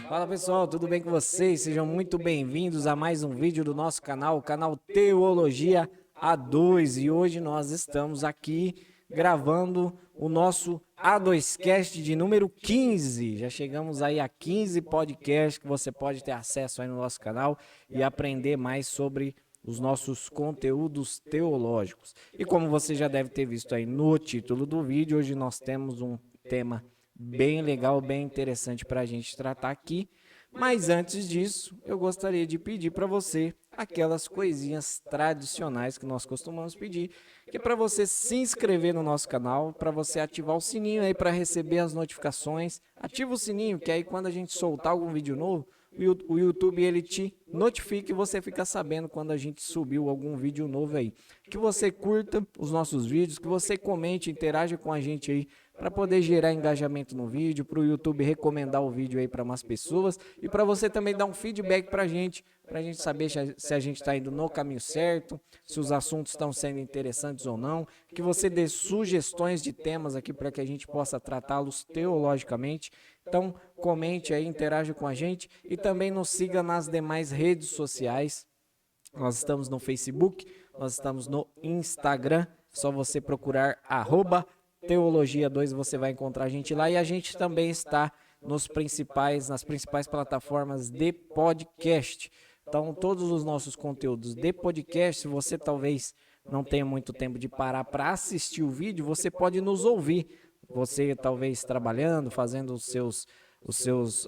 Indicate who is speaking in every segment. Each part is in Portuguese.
Speaker 1: Fala pessoal, tudo bem com vocês? Sejam muito bem-vindos a mais um vídeo do nosso canal, o canal Teologia A2. E hoje nós estamos aqui gravando o nosso A2Cast de número 15. Já chegamos aí a 15 podcasts que você pode ter acesso aí no nosso canal e aprender mais sobre os nossos conteúdos teológicos. E como você já deve ter visto aí no título do vídeo, hoje nós temos um tema bem legal, bem interessante para a gente tratar aqui. Mas antes disso, eu gostaria de pedir para você aquelas coisinhas tradicionais que nós costumamos pedir, que é para você se inscrever no nosso canal, para você ativar o sininho aí para receber as notificações. Ativa o sininho, que aí quando a gente soltar algum vídeo novo, o YouTube ele te notifica e você fica sabendo quando a gente subiu algum vídeo novo aí. Que você curta os nossos vídeos, que você comente, interaja com a gente aí para poder gerar engajamento no vídeo, para o YouTube recomendar o vídeo aí para mais pessoas e para você também dar um feedback para a gente saber se a gente está indo no caminho certo, se os assuntos estão sendo interessantes ou não, que você dê sugestões de temas aqui para que a gente possa tratá-los teologicamente. Então, comente aí, interaja com a gente e também nos siga nas demais redes sociais. Nós estamos no Facebook, nós estamos no Instagram, só você procurar @Teologia2, você vai encontrar a gente lá, e a gente também está nas principais plataformas de podcast. Então, todos os nossos conteúdos de podcast, se você talvez não tenha muito tempo de parar para assistir o vídeo, você pode nos ouvir. Você talvez trabalhando, fazendo as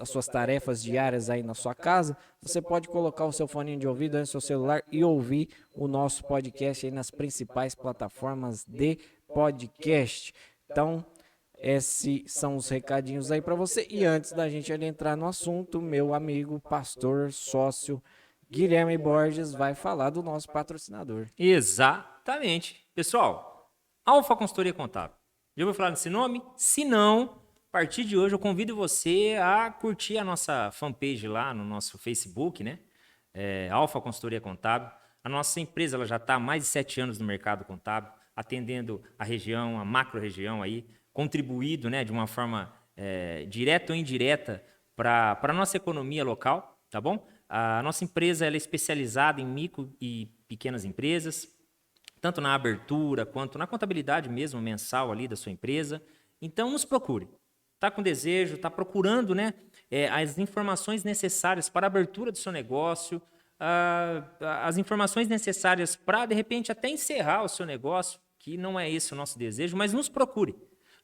Speaker 1: suas tarefas diárias aí na sua casa, você pode colocar o seu foninho de ouvido aí no seu celular e ouvir o nosso podcast aí nas principais plataformas de podcast. Então, esses são os recadinhos aí para você. E antes da gente entrar no assunto, meu amigo, pastor, sócio Guilherme Borges vai falar do nosso patrocinador.
Speaker 2: Exatamente. Pessoal, Alfa Consultoria Contábil. Já ouviu falar desse nome? Se não, a partir de hoje eu convido você a curtir a nossa fanpage lá no nosso Facebook, né? Alfa Consultoria Contábil. A nossa empresa ela já está há mais de 7 anos no mercado contábil, atendendo a região, a macro-região aí, contribuído, né, de uma forma direta ou indireta para a nossa economia local, tá bom? A nossa empresa ela é especializada em micro e pequenas empresas, tanto na abertura quanto na contabilidade mesmo, mensal ali da sua empresa. Então, nos procure. Está com desejo, está procurando, né, as informações necessárias para a abertura do seu negócio, as informações necessárias para, de repente, até encerrar o seu negócio, que não é esse o nosso desejo, mas nos procure.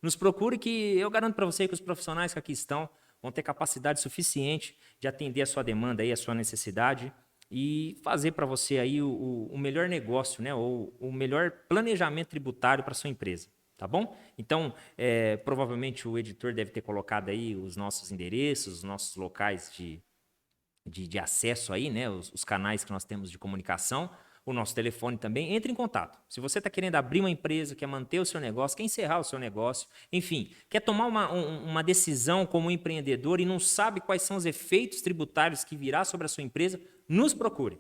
Speaker 2: Nos procure que eu garanto para você que os profissionais que aqui estão vão ter capacidade suficiente de atender a sua demanda, aí, a sua necessidade e fazer para você aí o melhor negócio, né, ou o melhor planejamento tributário para a sua empresa. Tá bom? Então, provavelmente o editor deve ter colocado aí os nossos endereços, os nossos locais de acesso aí, né? Os canais que nós temos de comunicação, o nosso telefone também. Entre em contato. Se você está querendo abrir uma empresa, quer manter o seu negócio, quer encerrar o seu negócio, enfim, quer tomar uma decisão como empreendedor e não sabe quais são os efeitos tributários que virá sobre a sua empresa, nos procure.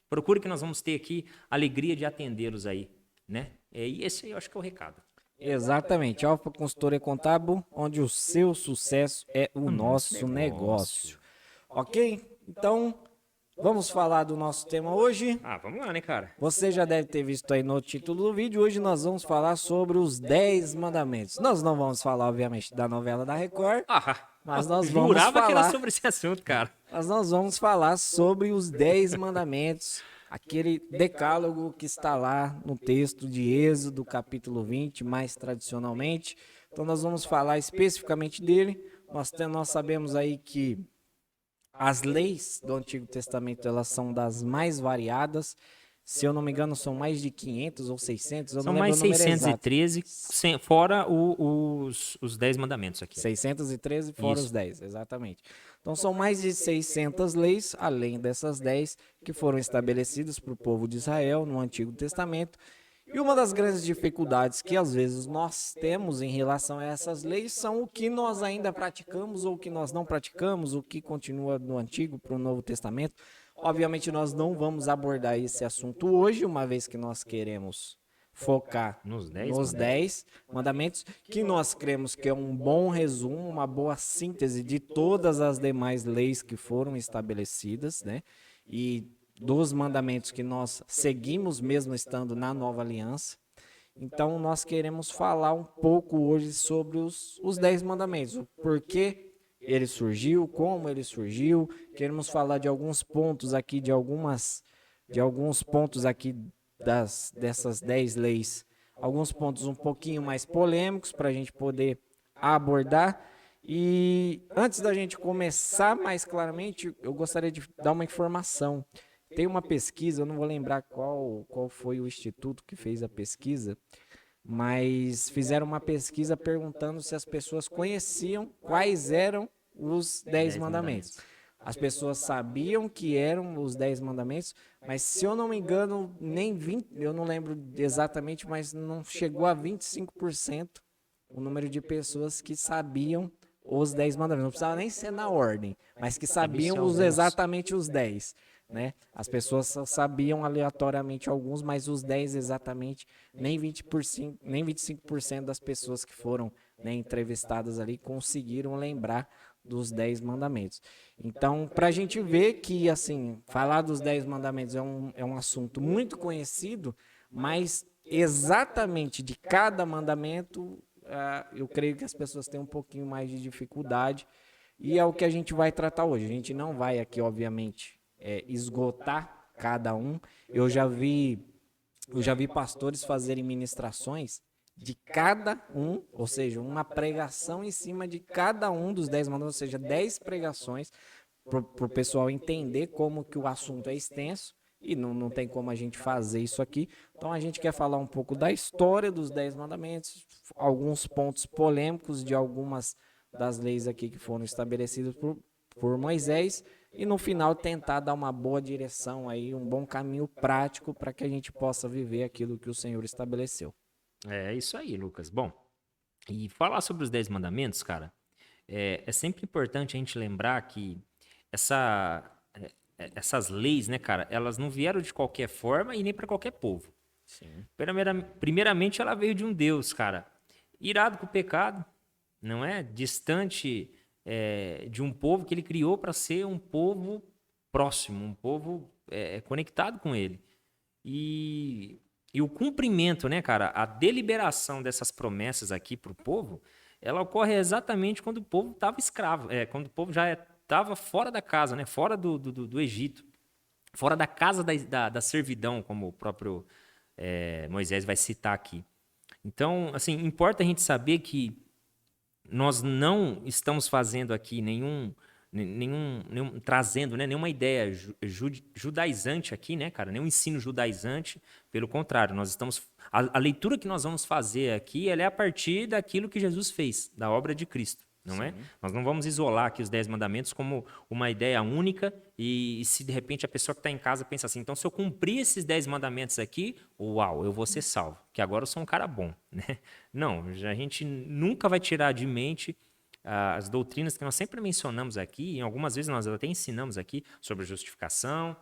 Speaker 2: Procure que nós vamos ter aqui a alegria de atendê-los aí, né? E esse aí eu acho que é o recado.
Speaker 1: Exatamente, Alfa Consultoria Contábil, onde o seu sucesso é o nosso negócio. Ok? Então, vamos falar do nosso tema hoje.
Speaker 2: Vamos lá, né, cara?
Speaker 1: Você já deve ter visto aí no título do vídeo. Hoje nós vamos falar sobre os 10 mandamentos. Nós não vamos falar, obviamente, da novela da Record, mas nós vamos falar...
Speaker 2: que era sobre esse assunto, cara.
Speaker 1: Mas nós vamos falar sobre os 10 mandamentos, aquele decálogo que está lá no texto de Êxodo, capítulo 20, mais tradicionalmente. Então nós vamos falar especificamente dele. Nós sabemos aí que as leis do Antigo Testamento, elas são das mais variadas. Se eu não me engano, são mais de 500 ou 600, eu
Speaker 2: São
Speaker 1: não lembro
Speaker 2: mais
Speaker 1: o número
Speaker 2: 613, fora os 10 mandamentos aqui.
Speaker 1: 613 fora
Speaker 2: Isso.
Speaker 1: os 10, exatamente. Então são mais de 600 leis, além dessas 10, que foram estabelecidas para o povo de Israel no Antigo Testamento. E uma das grandes dificuldades que às vezes nós temos em relação a essas leis são o que nós ainda praticamos ou o que nós não praticamos, o que continua do Antigo para o Novo Testamento. Obviamente nós não vamos abordar esse assunto hoje, uma vez que nós queremos focar
Speaker 2: Nos 10
Speaker 1: nos
Speaker 2: mandamentos.
Speaker 1: 10 mandamentos, que nós cremos que é um bom resumo, uma boa síntese de todas as demais leis que foram estabelecidas, né? E dos mandamentos que nós seguimos mesmo estando na nova aliança. Então, nós queremos falar um pouco hoje sobre os 10 mandamentos, o porquê ele surgiu, como ele surgiu. Queremos falar de alguns pontos aqui, de alguns pontos aqui dessas 10 leis. Alguns pontos um pouquinho mais polêmicos para a gente poder abordar. E antes da gente começar mais claramente, eu gostaria de dar uma informação. Tem uma pesquisa, eu não vou lembrar qual foi o instituto que fez a pesquisa, mas fizeram uma pesquisa perguntando se as pessoas conheciam quais eram os 10 mandamentos. As pessoas sabiam que eram os 10 mandamentos, mas se eu não me engano, nem 20, eu não lembro exatamente, mas não chegou a 25% o número de pessoas que sabiam os 10 mandamentos. Não precisava nem ser na ordem, mas que sabiam exatamente os 10. Né? As pessoas só sabiam aleatoriamente alguns, mas os 10 exatamente, nem 20%, nem 25% das pessoas que foram, né, entrevistadas ali conseguiram lembrar dos 10 mandamentos. Então, para a gente ver que, assim, falar dos 10 mandamentos é um assunto muito conhecido, mas exatamente de cada mandamento, eu creio que as pessoas têm um pouquinho mais de dificuldade, e é o que a gente vai tratar hoje. A gente não vai aqui, obviamente, esgotar cada um. Eu já vi pastores fazerem ministrações de cada um, ou seja, uma pregação em cima de cada um dos 10 mandamentos, ou seja, 10 pregações, para o pessoal entender como que o assunto é extenso, e não tem como a gente fazer isso aqui. Então a gente quer falar um pouco da história dos 10 mandamentos, alguns pontos polêmicos de algumas das leis aqui que foram estabelecidas por Moisés, e no final tentar dar uma boa direção aí, um bom caminho prático para que a gente possa viver aquilo que o Senhor estabeleceu.
Speaker 2: É isso aí, Lucas. Bom, e falar sobre os 10 mandamentos, cara, é sempre importante a gente lembrar que essas leis, né, cara, elas não vieram de qualquer forma e nem para qualquer povo.
Speaker 1: Sim.
Speaker 2: Primeiramente, ela veio de um Deus, cara, irado com o pecado, não é? Distante de um povo que ele criou para ser um povo próximo, um povo conectado com ele. E o cumprimento, né, cara, a deliberação dessas promessas aqui para o povo, ela ocorre exatamente quando o povo estava escravo, quando o povo já estava fora da casa, né, fora do Egito, fora da casa da servidão, como o próprio Moisés vai citar aqui. Então, assim, importa a gente saber que nós não estamos fazendo aqui trazendo, né, nenhuma ideia judaizante aqui, né, cara, nenhum ensino judaizante. Pelo contrário, nós estamos a leitura que nós vamos fazer aqui, ela é a partir daquilo que Jesus fez, da obra de Cristo, não é? Nós não vamos isolar aqui os 10 mandamentos como uma ideia única e se de repente a pessoa que está em casa pensa assim, então se eu cumprir esses 10 mandamentos aqui, uau, eu vou ser salvo, que agora eu sou um cara bom, né? Não, a gente nunca vai tirar de mente as doutrinas que nós sempre mencionamos aqui, e algumas vezes nós até ensinamos aqui sobre justificação,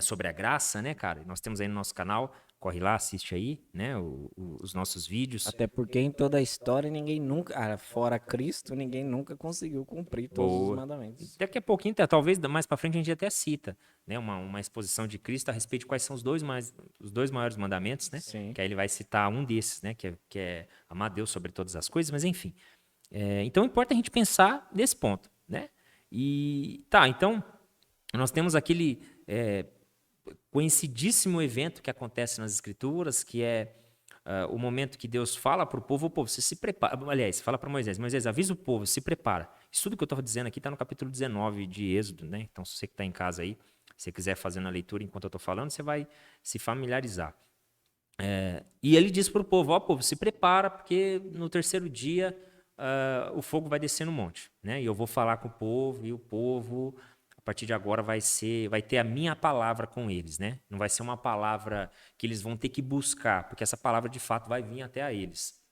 Speaker 2: sobre a graça, né, cara? Nós temos aí no nosso canal, corre lá, assiste aí, né, os nossos vídeos.
Speaker 1: Até porque em toda a história ninguém nunca, fora Cristo, ninguém nunca conseguiu cumprir todos os mandamentos.
Speaker 2: Daqui a pouquinho, talvez mais para frente a gente até cita, né, uma exposição de Cristo a respeito de quais são os dois maiores mandamentos, né?
Speaker 1: Sim.
Speaker 2: Que aí ele vai citar um desses, né, que é amar Deus sobre todas as coisas, mas enfim. Então importa a gente pensar nesse ponto, né? E tá, então nós temos aquele conhecidíssimo evento que acontece nas Escrituras, que é o momento que Deus fala para o povo, você se prepara. Aliás, fala para Moisés, avisa o povo, se prepara. Isso tudo que eu estou dizendo aqui está no capítulo 19 de Êxodo, né? Então, se você que está em casa aí, se você quiser fazer a leitura enquanto eu estou falando, você vai se familiarizar. E ele diz para o povo, povo, se prepara, porque no terceiro dia o fogo vai descer no monte, né? E eu vou falar com o povo, e o povo, a partir de agora, vai ter a minha palavra com eles, né? Não vai ser uma palavra que eles vão ter que buscar, porque essa palavra de fato vai vir até a eles.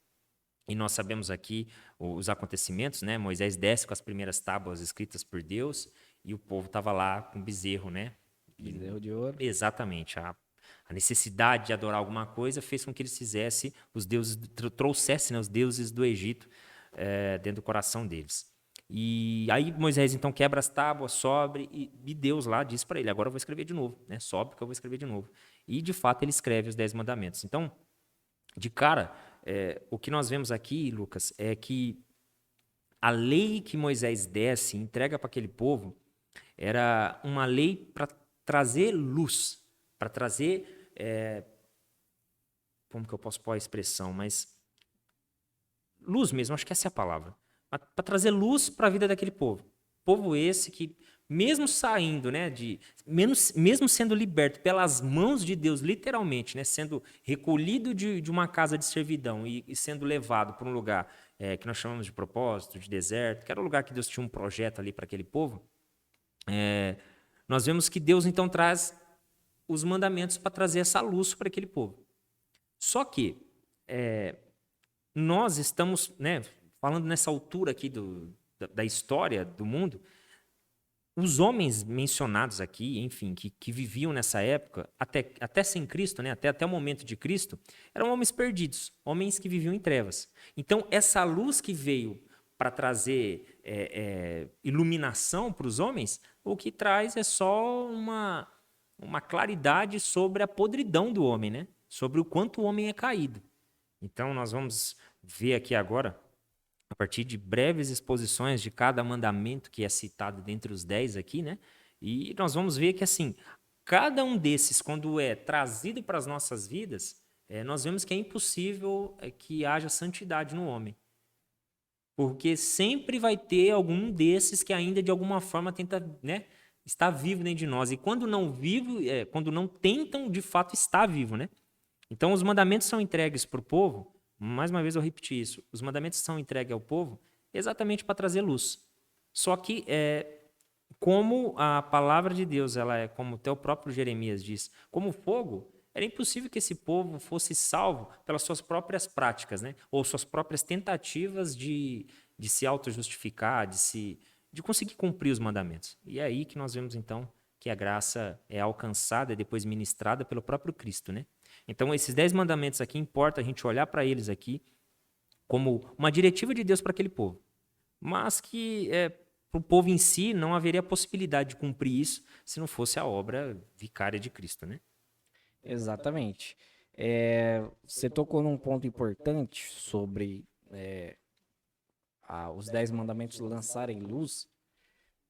Speaker 2: E nós sabemos aqui os acontecimentos, né? Moisés desce com as primeiras tábuas escritas por Deus, e o povo estava lá com bezerro, né?
Speaker 1: Bezerro de ouro.
Speaker 2: Exatamente. A necessidade de adorar alguma coisa fez com que eles fizessem, os deuses, trouxessem, né, os deuses do Egito dentro do coração deles. E aí Moisés então quebra as tábuas, sobe, e Deus lá diz para ele, agora eu vou escrever de novo, né? Sobe que eu vou escrever de novo. E de fato ele escreve os 10 mandamentos. Então, de cara, o que nós vemos aqui, Lucas, é que a lei que Moisés desce e entrega para aquele povo era uma lei para trazer luz, para trazer, como que eu posso pôr a expressão, mas luz mesmo, acho que essa é a palavra. Para trazer luz para a vida daquele povo. Povo esse que, mesmo saindo, né, mesmo sendo liberto pelas mãos de Deus, literalmente, né, sendo recolhido de uma casa de servidão e sendo levado para um lugar que nós chamamos de propósito, de deserto, que era o lugar que Deus tinha um projeto ali para aquele povo, nós vemos que Deus então traz os mandamentos para trazer essa luz para aquele povo. Só que nós estamos, né, falando nessa altura aqui da história do mundo, os homens mencionados aqui, enfim, que viviam nessa época, até sem Cristo, né, até o momento de Cristo, eram homens perdidos, homens que viviam em trevas. Então, essa luz que veio para trazer iluminação para os homens, o que traz é só uma claridade sobre a podridão do homem, né? Sobre o quanto o homem é caído. Então, nós vamos ver aqui agora, a partir de breves exposições de cada mandamento que é citado dentre os 10 aqui, né? E nós vamos ver que, assim, cada um desses, quando é trazido para as nossas vidas, nós vemos que é impossível que haja santidade no homem. Porque sempre vai ter algum desses que ainda, de alguma forma, tenta, né, estar vivo dentro de nós. E quando não vivo, quando não tentam, de fato, estar vivo, né? Então, os mandamentos são entregues para o povo. Mais uma vez eu repeti isso. Os mandamentos são entregues ao povo exatamente para trazer luz. Só que, como a palavra de Deus, ela é, como até o próprio Jeremias diz, como fogo, era impossível que esse povo fosse salvo pelas suas próprias práticas, né? Ou suas próprias tentativas de se auto-justificar, de conseguir cumprir os mandamentos. E é aí que nós vemos, então, que a graça é alcançada e depois ministrada pelo próprio Cristo, né? Então, esses 10 mandamentos aqui, importa a gente olhar para eles aqui como uma diretiva de Deus para aquele povo. Mas que para o povo em si não haveria possibilidade de cumprir isso se não fosse a obra vicária de Cristo, né?
Speaker 1: Exatamente. Você tocou num ponto importante sobre os 10 mandamentos lançarem luz.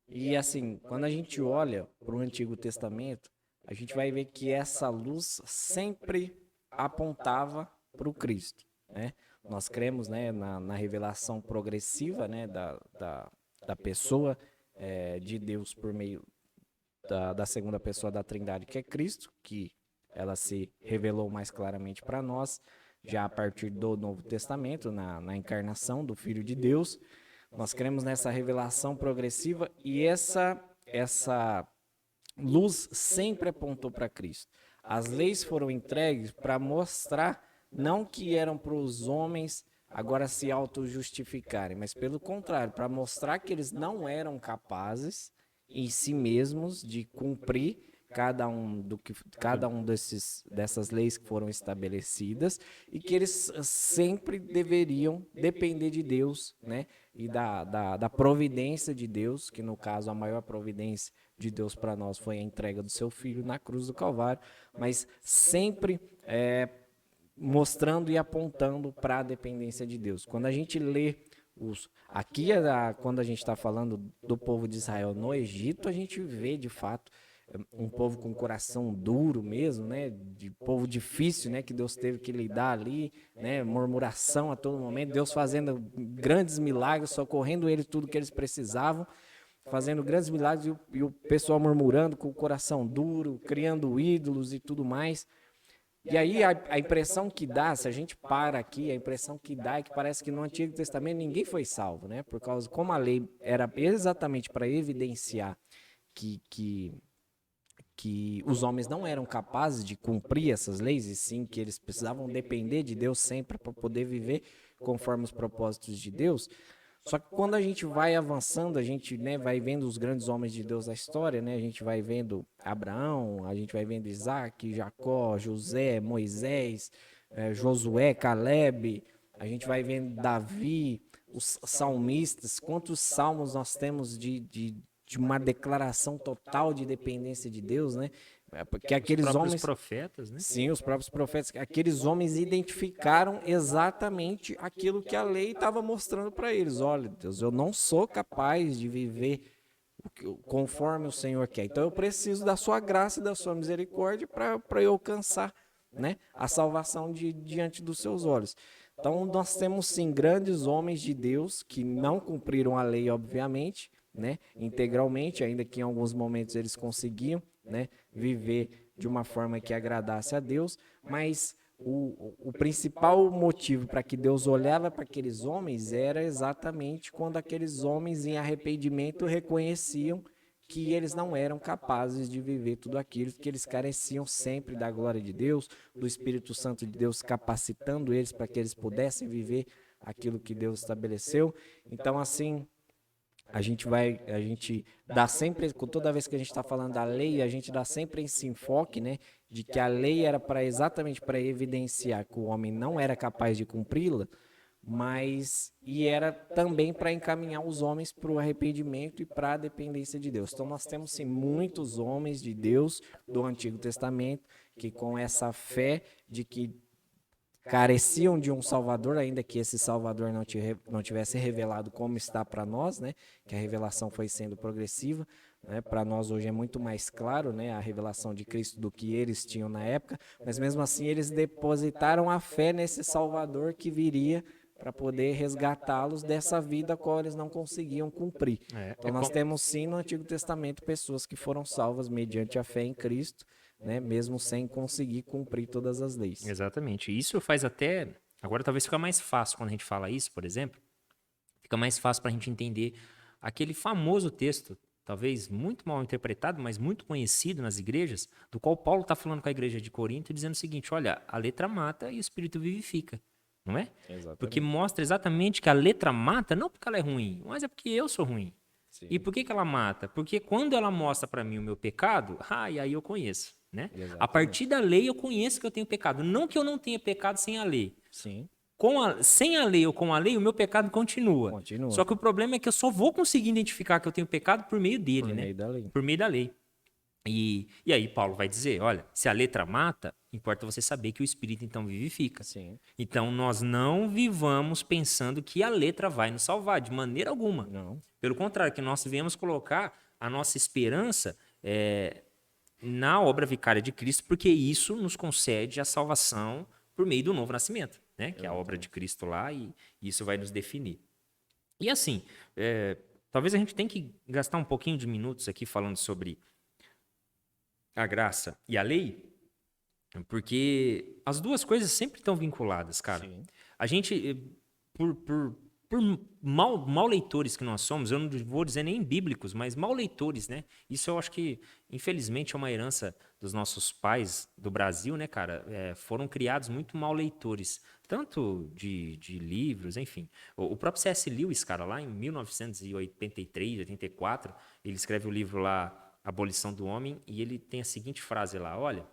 Speaker 1: E assim, quando a gente olha para o Antigo Testamento, a gente vai ver que essa luz sempre apontava para o Cristo, né? Nós cremos, né, na revelação progressiva, né, da pessoa de Deus por meio da segunda pessoa da Trindade, que é Cristo, que ela se revelou mais claramente para nós já a partir do Novo Testamento, na encarnação do Filho de Deus. Nós cremos nessa revelação progressiva e essa luz sempre apontou para Cristo. As leis foram entregues para mostrar não que eram para os homens agora se auto-justificarem, mas pelo contrário, para mostrar que eles não eram capazes em si mesmos de cumprir cada um dessas leis que foram estabelecidas e que eles sempre deveriam depender de Deus, né? E da providência de Deus, que no caso a maior providência de Deus para nós foi a entrega do seu Filho na cruz do Calvário, mas sempre mostrando e apontando para a dependência de Deus. Quando a gente lê quando a gente está falando do povo de Israel no Egito, a gente vê de fato um povo com coração duro mesmo, né? De povo difícil, né? Que Deus teve que lidar ali, né? Murmuração a todo momento, Deus fazendo grandes milagres, socorrendo eles tudo que eles precisavam, fazendo grandes milagres e o pessoal murmurando com o coração duro, criando ídolos e tudo mais. E aí a impressão que dá, se a gente para aqui, a impressão que dá é que parece que no Antigo Testamento ninguém foi salvo, né? Por causa, como a lei era exatamente para evidenciar que os homens não eram capazes de cumprir essas leis, e sim que eles precisavam depender de Deus sempre para poder viver conforme os propósitos de Deus, Só que quando a gente vai avançando, a gente, né, vai vendo os grandes homens de Deus da história, né? A gente vai vendo Abraão, a gente vai vendo Isaac, Jacó, José, Moisés, Josué, Caleb, a gente vai vendo Davi, os salmistas, quantos salmos nós temos de uma declaração total de dependência de Deus, né? Porque aqueles
Speaker 2: Os próprios
Speaker 1: homens,
Speaker 2: profetas, né?
Speaker 1: sim, os próprios profetas, aqueles homens identificaram exatamente aquilo que a lei estava mostrando para eles. Olha, Deus, eu não sou capaz de viver conforme o Senhor quer. Então eu preciso da sua graça e da sua misericórdia para eu alcançar, né, a salvação diante dos seus olhos. Então nós temos sim grandes homens de Deus que não cumpriram a lei, obviamente, né, integralmente, ainda que em alguns momentos eles conseguiam, né, viver de uma forma que agradasse a Deus, mas o principal motivo para que Deus olhava para aqueles homens era exatamente quando aqueles homens em arrependimento reconheciam que eles não eram capazes de viver tudo aquilo, que eles careciam sempre da glória de Deus, do Espírito Santo de Deus capacitando eles para que eles pudessem viver aquilo que Deus estabeleceu. Então, assim, a gente dá sempre, toda vez que a gente está falando da lei, a gente dá sempre esse enfoque, né, de que a lei era exatamente para evidenciar que o homem não era capaz de cumpri-la, e era também para encaminhar os homens para o arrependimento e para a dependência de Deus. Então nós temos sim muitos homens de Deus do Antigo Testamento que com essa fé de que careciam de um Salvador, ainda que esse Salvador não tivesse revelado como está para nós, né? Que a revelação foi sendo progressiva, né? Para nós hoje é muito mais claro, né? A revelação de Cristo do que eles tinham na época, mas mesmo assim eles depositaram a fé nesse Salvador que viria para poder resgatá-los dessa vida a qual eles não conseguiam cumprir. Então nós temos sim no Antigo Testamento pessoas que foram salvas mediante a fé em Cristo, né, mesmo sem conseguir cumprir todas as leis.
Speaker 2: Exatamente. Isso faz até... Agora talvez fica mais fácil quando a gente fala isso, por exemplo. Fica mais fácil para a gente entender aquele famoso texto, talvez muito mal interpretado, mas muito conhecido nas igrejas, do qual Paulo está falando com a igreja de Corinto, dizendo o seguinte: olha, a letra mata e o espírito vivifica. Não é?
Speaker 1: Exatamente.
Speaker 2: Porque mostra exatamente que a letra mata, não porque ela é ruim, mas é porque eu sou ruim. Sim. E por que ela mata? Porque quando ela mostra para mim o meu pecado, e aí eu conheço. Né? A partir da lei eu conheço que eu tenho pecado. Não que eu não tenha pecado sem a lei.
Speaker 1: Sim.
Speaker 2: Sem a lei ou com a lei, o meu pecado continua. Só que o problema é que eu só vou conseguir identificar que eu tenho pecado por meio dele,
Speaker 1: por
Speaker 2: né?
Speaker 1: Meio da lei.
Speaker 2: Por meio da lei. E aí Paulo vai dizer, olha, se a letra mata, importa você saber que o Espírito então vivifica.
Speaker 1: Sim.
Speaker 2: Então nós não vivamos pensando que a letra vai nos salvar, de maneira alguma.
Speaker 1: Não.
Speaker 2: Pelo contrário, que nós devemos colocar a nossa esperança na obra vicária de Cristo, porque isso nos concede a salvação por meio do novo nascimento, né? Que é a obra de Cristo lá, e isso vai nos definir. E assim, talvez a gente tenha que gastar um pouquinho de minutos aqui falando sobre a graça e a lei, porque as duas coisas sempre estão vinculadas, cara. Sim. A gente, por mal leitores que nós somos, eu não vou dizer nem bíblicos, mas mal leitores, né? Isso eu acho que, infelizmente, é uma herança dos nossos pais do Brasil, né, cara? Foram criados muito mal leitores, tanto de livros, enfim. O próprio C.S. Lewis, cara, lá em 1983, 84, ele escreve o livro lá, Abolição do Homem, e ele tem a seguinte frase lá, olha,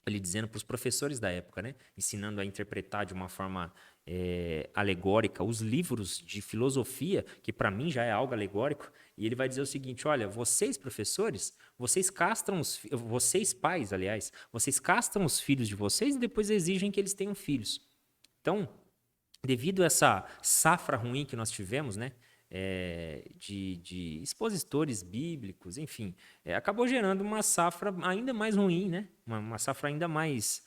Speaker 2: ele dizendo para os professores da época, né, ensinando a interpretar de uma forma alegórica os livros de filosofia, que para mim já é algo alegórico, e ele vai dizer o seguinte: olha, vocês professores, vocês castram vocês pais, aliás, vocês castram os filhos de vocês e depois exigem que eles tenham filhos. Então, devido a essa safra ruim que nós tivemos, né, de expositores bíblicos, enfim, acabou gerando uma safra ainda mais ruim, né? Uma safra ainda mais,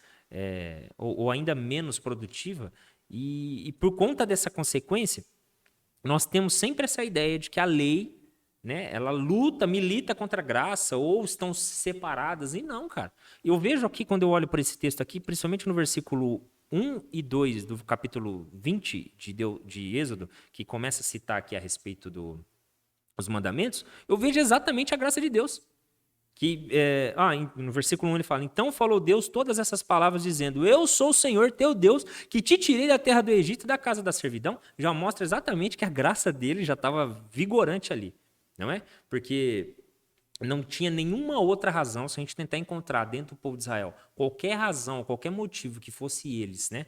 Speaker 2: ou ainda menos produtiva, e por conta dessa consequência, nós temos sempre essa ideia de que a lei, né, ela milita contra a graça, ou estão separadas, e não, cara. Eu vejo aqui, quando eu olho para esse texto aqui, principalmente no versículo 1 e 2 do capítulo 20 de Êxodo, que começa a citar aqui a respeito dos mandamentos, eu vejo exatamente a graça de Deus. No versículo 1 ele fala: então falou Deus todas essas palavras dizendo: eu sou o Senhor teu Deus que te tirei da terra do Egito e da casa da servidão. Já mostra exatamente que a graça dele já estava vigorante ali, não é? Porque não tinha nenhuma outra razão, se a gente tentar encontrar dentro do povo de Israel qualquer razão, qualquer motivo que fosse eles, né?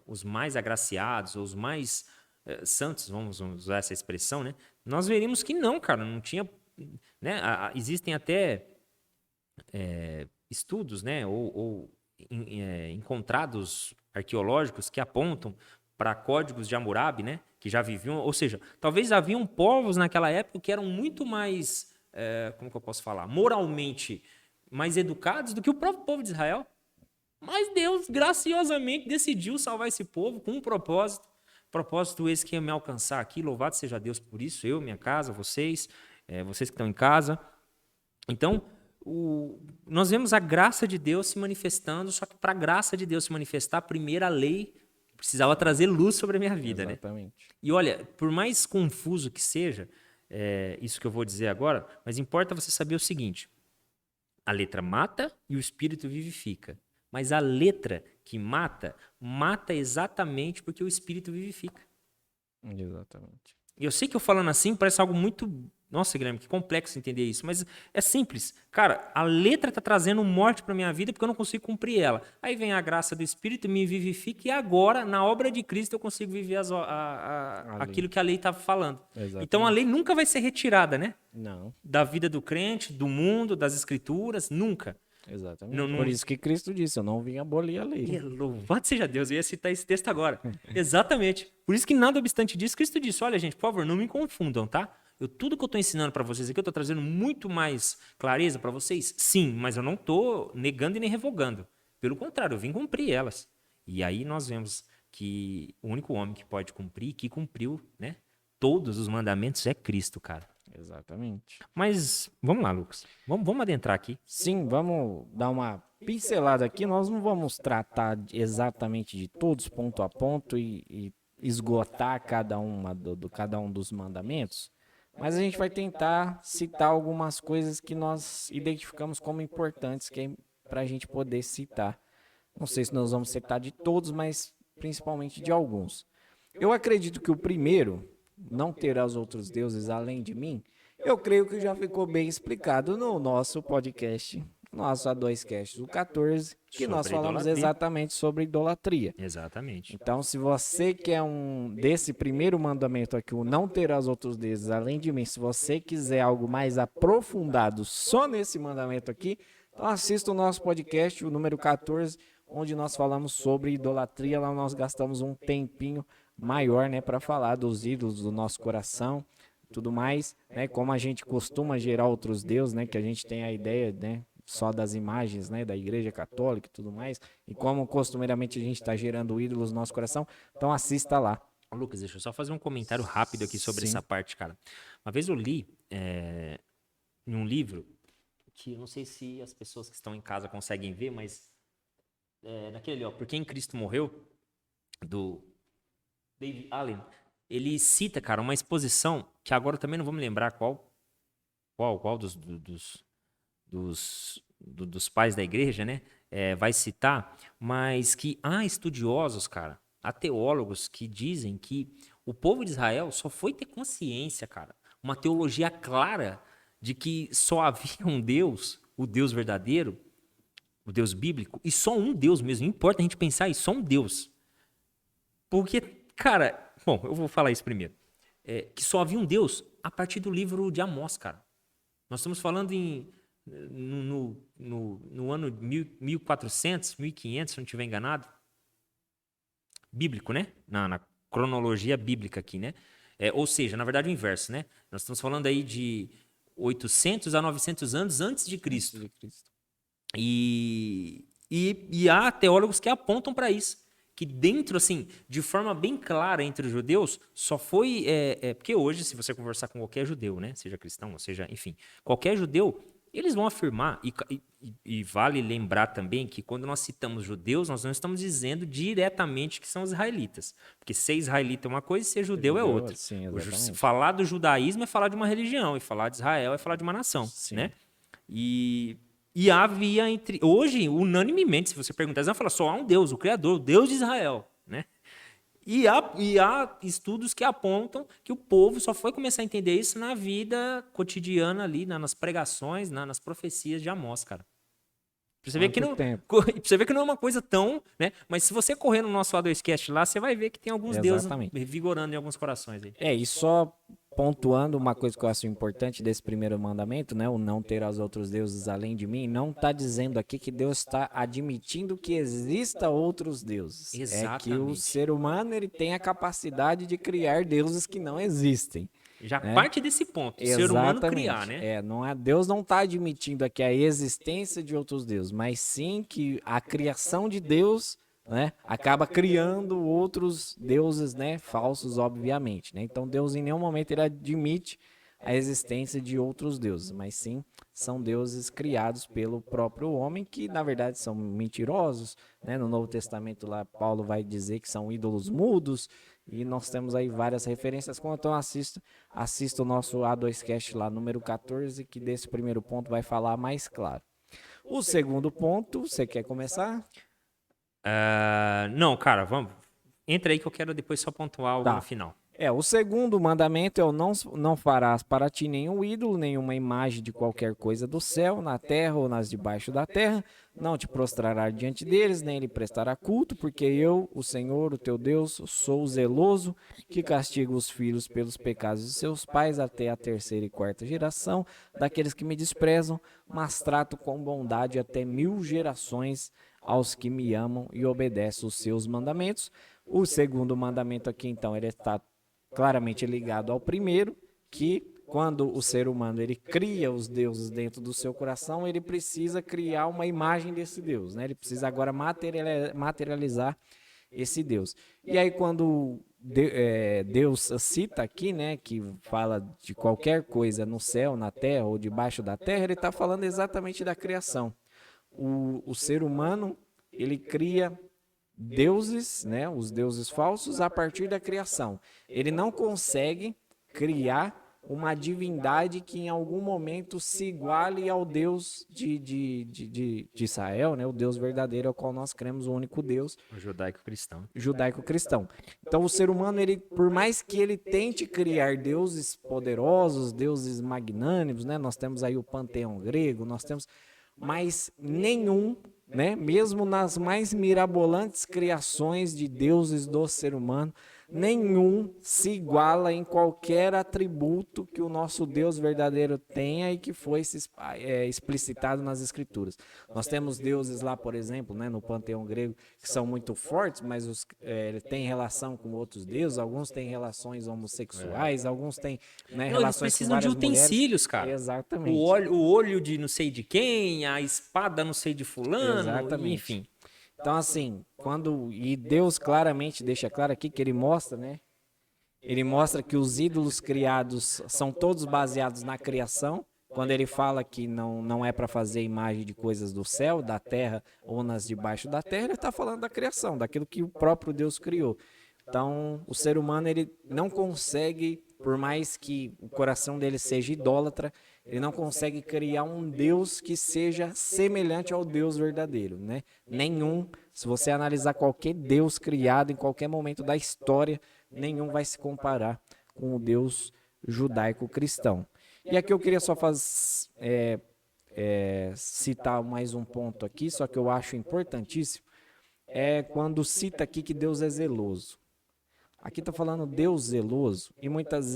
Speaker 2: Os mais agraciados, os mais santos, vamos usar essa expressão, né? Nós veríamos que não, cara, não tinha, né? Existem até estudos, né? Ou encontrados arqueológicos que apontam para códigos de Hammurabi, né? Que já viviam, ou seja, talvez haviam povos naquela época que eram muito mais, como que eu posso falar, moralmente mais educados do que o próprio povo de Israel. Mas Deus graciosamente decidiu salvar esse povo com um propósito. Propósito esse que ia me alcançar aqui. Louvado seja Deus por isso. Eu, minha casa, vocês que estão em casa. Então, nós vemos a graça de Deus se manifestando, só que para a graça de Deus se manifestar, primeiro a lei precisava trazer luz sobre a minha vida.
Speaker 1: Exatamente.
Speaker 2: Né? E olha, por mais confuso que seja isso que eu vou dizer agora, mas importa você saber o seguinte: a letra mata e o espírito vivifica. Mas a letra que mata, mata exatamente porque o espírito vivifica.
Speaker 1: Exatamente.
Speaker 2: E eu sei que eu falando assim parece algo muito... Nossa, Guilherme, que complexo entender isso. Mas é simples. Cara, a letra está trazendo morte para minha vida porque eu não consigo cumprir ela. Aí vem a graça do Espírito, me vivifica e agora, na obra de Cristo, eu consigo viver aquilo que a lei estava falando.
Speaker 1: Exatamente.
Speaker 2: Então a lei nunca vai ser retirada, né?
Speaker 1: Não.
Speaker 2: Da vida do crente, do mundo, das escrituras, nunca.
Speaker 1: Exatamente. Por isso que Cristo disse: eu não vim abolir a lei.
Speaker 2: Louvado seja Deus, eu ia citar esse texto agora. Exatamente. Por isso que, nada obstante disso, Cristo disse: olha, gente, por favor, não me confundam, tá? Tudo que eu estou ensinando para vocês aqui, eu estou trazendo muito mais clareza para vocês? Sim, mas eu não estou negando e nem revogando. Pelo contrário, eu vim cumprir elas. E aí nós vemos que o único homem que pode cumprir, que cumpriu, né, todos os mandamentos é Cristo, cara.
Speaker 1: Exatamente.
Speaker 2: Mas vamos lá, Lucas. Vamos adentrar aqui.
Speaker 1: Sim, vamos dar uma pincelada aqui. Nós não vamos tratar exatamente de todos ponto a ponto e esgotar cada um dos mandamentos, mas a gente vai tentar citar algumas coisas que nós identificamos como importantes, que é para a gente poder citar. Não sei se nós vamos citar de todos, mas principalmente de alguns. Eu acredito que o primeiro, não terás outros deuses além de mim, eu creio que já ficou bem explicado no nosso podcast, nosso A2Cast, o 14, que nós falamos exatamente sobre idolatria.
Speaker 2: Exatamente.
Speaker 1: Então, se você quer desse primeiro mandamento aqui, o não terás outros deuses além de mim, se você quiser algo mais aprofundado só nesse mandamento aqui, então assista o nosso podcast, o número 14, onde nós falamos sobre idolatria. Lá nós gastamos um tempinho maior, né, para falar dos ídolos do nosso coração, tudo mais, né, como a gente costuma gerar outros deuses, né, que a gente tem a ideia, né, só das imagens, né, da Igreja Católica e tudo mais, e como costumeiramente a gente está gerando ídolos no nosso coração. Então assista lá.
Speaker 2: Lucas, deixa eu só fazer um comentário rápido aqui sobre essa parte, cara. Uma vez eu li em um livro, que eu não sei se as pessoas que estão em casa conseguem ver, mas naquele ali, Por que em Cristo Morreu, do David Allen, ele cita, cara, uma exposição, que agora eu também não vou me lembrar qual dos pais da igreja, né, vai citar, mas que há estudiosos, cara, há teólogos que dizem que o povo de Israel só foi ter consciência, cara, uma teologia clara de que só havia um Deus, o Deus verdadeiro, o Deus bíblico, e só um Deus mesmo. Não importa a gente pensar em só um Deus. Porque, cara, bom, eu vou falar isso primeiro. Que só havia um Deus a partir do livro de Amós, cara. Nós estamos falando no ano 1400, 1500, se não estiver enganado. Bíblico, né? Na cronologia bíblica aqui, né? Ou seja, na verdade o inverso, né? Nós estamos falando aí de 800 a 900 anos antes de Cristo. E há teólogos que apontam para isso. Que dentro, assim, de forma bem clara entre os judeus, só foi... porque hoje, se você conversar com qualquer judeu, né? Seja cristão, ou seja, enfim, qualquer judeu, eles vão afirmar, e vale lembrar também que quando nós citamos judeus, nós não estamos dizendo diretamente que são os israelitas. Porque ser israelita é uma coisa e ser judeu é outra.
Speaker 1: Sim,
Speaker 2: falar do judaísmo é falar de uma religião, e falar de Israel é falar de uma nação,
Speaker 1: sim,
Speaker 2: né? E havia hoje, unanimemente, se você perguntar, eles vão falar só há um Deus, o Criador, o Deus de Israel, né? E há estudos que apontam que o povo só foi começar a entender isso na vida cotidiana ali, nas pregações, nas profecias de Amós, cara. Pra você ver que
Speaker 1: Quanto
Speaker 2: não,
Speaker 1: tempo?
Speaker 2: pra você ver que não é uma coisa tão, né? Mas se você correr no nosso A2Cast lá, você vai ver que tem alguns deuses
Speaker 1: Exatamente.
Speaker 2: vigorando em alguns corações aí.
Speaker 1: E só pontuando uma coisa que eu acho importante desse primeiro mandamento, né? O não ter aos outros deuses além de mim, não está dizendo aqui que Deus está admitindo que exista outros deuses. É que o
Speaker 2: Exatamente.
Speaker 1: ser humano ele tem a capacidade de criar deuses que não existem.
Speaker 2: Já
Speaker 1: Né?
Speaker 2: parte desse ponto, o ser humano criar, né?
Speaker 1: Deus não está admitindo aqui a existência de outros deuses, mas sim que a criação de Deus, né, acaba criando outros deuses, né, falsos, obviamente, né? Então Deus em nenhum momento ele admite a existência de outros deuses, mas sim são deuses criados pelo próprio homem que na verdade são mentirosos, né? No Novo Testamento lá Paulo vai dizer que são ídolos mudos. E nós temos aí várias referências. Então assista o nosso A2Cast lá, número 14, que desse primeiro ponto vai falar mais claro. O segundo ponto, você quer começar?
Speaker 2: Não, cara, vamos. Entra aí que eu quero depois só pontuar algo no final.
Speaker 1: O segundo mandamento é o não farás para ti nenhum ídolo, nenhuma imagem de qualquer coisa do céu, na terra ou nas debaixo da terra. Não te prostrarás diante deles, nem lhe prestará culto, porque eu, o Senhor, o teu Deus, sou zeloso, que castigo os filhos pelos pecados de seus pais até a terceira e quarta geração daqueles que me desprezam, mas trato com bondade até 1000 gerações aos que me amam e obedecem os seus mandamentos. O segundo mandamento aqui, então, ele está claramente ligado ao primeiro, que quando o ser humano ele cria os deuses dentro do seu coração, ele precisa criar uma imagem desse Deus, né? Ele precisa agora materializar esse Deus. E aí quando Deus cita aqui, né, que fala de qualquer coisa no céu, na terra ou debaixo da terra, ele está falando exatamente da criação. O ser humano ele cria deuses, né, os deuses falsos, a partir da criação. Ele não consegue criar uma divindade que em algum momento se iguale ao Deus de Israel, né, o Deus verdadeiro ao qual nós cremos, o único Deus.
Speaker 2: O judaico-cristão.
Speaker 1: Judaico-cristão. Então o ser humano, ele, por mais que ele tente criar deuses poderosos, deuses magnânimos, né, nós temos aí o panteão grego, nós temos, mas nenhum, né? Mesmo nas mais mirabolantes criações de deuses do ser humano, nenhum se iguala em qualquer atributo que o nosso Deus verdadeiro tenha e que foi explicitado nas Escrituras. Nós temos deuses lá, por exemplo, né, no panteão grego, que são muito fortes, mas têm relação com outros deuses, alguns têm relações homossexuais, alguns têm, né, relações com várias mulheres. Eles precisam de
Speaker 2: utensílios, cara.
Speaker 1: Exatamente.
Speaker 2: O olho de não sei de quem, a espada não sei de fulano,
Speaker 1: exatamente.
Speaker 2: Enfim.
Speaker 1: Então, assim, e Deus claramente deixa claro aqui que ele mostra, né? Ele mostra que os ídolos criados são todos baseados na criação. Quando ele fala que não é para fazer imagem de coisas do céu, da terra ou nas debaixo da terra, ele está falando da criação, daquilo que o próprio Deus criou. Então, o ser humano ele não consegue, por mais que o coração dele seja idólatra, ele não consegue criar um Deus que seja semelhante ao Deus verdadeiro, né? Nenhum, se você analisar qualquer Deus criado em qualquer momento da história, nenhum vai se comparar com o Deus judaico-cristão. E aqui eu queria só citar mais um ponto aqui, só que eu acho importantíssimo, é quando cita aqui que Deus é zeloso. Aqui está falando Deus zeloso, e muitas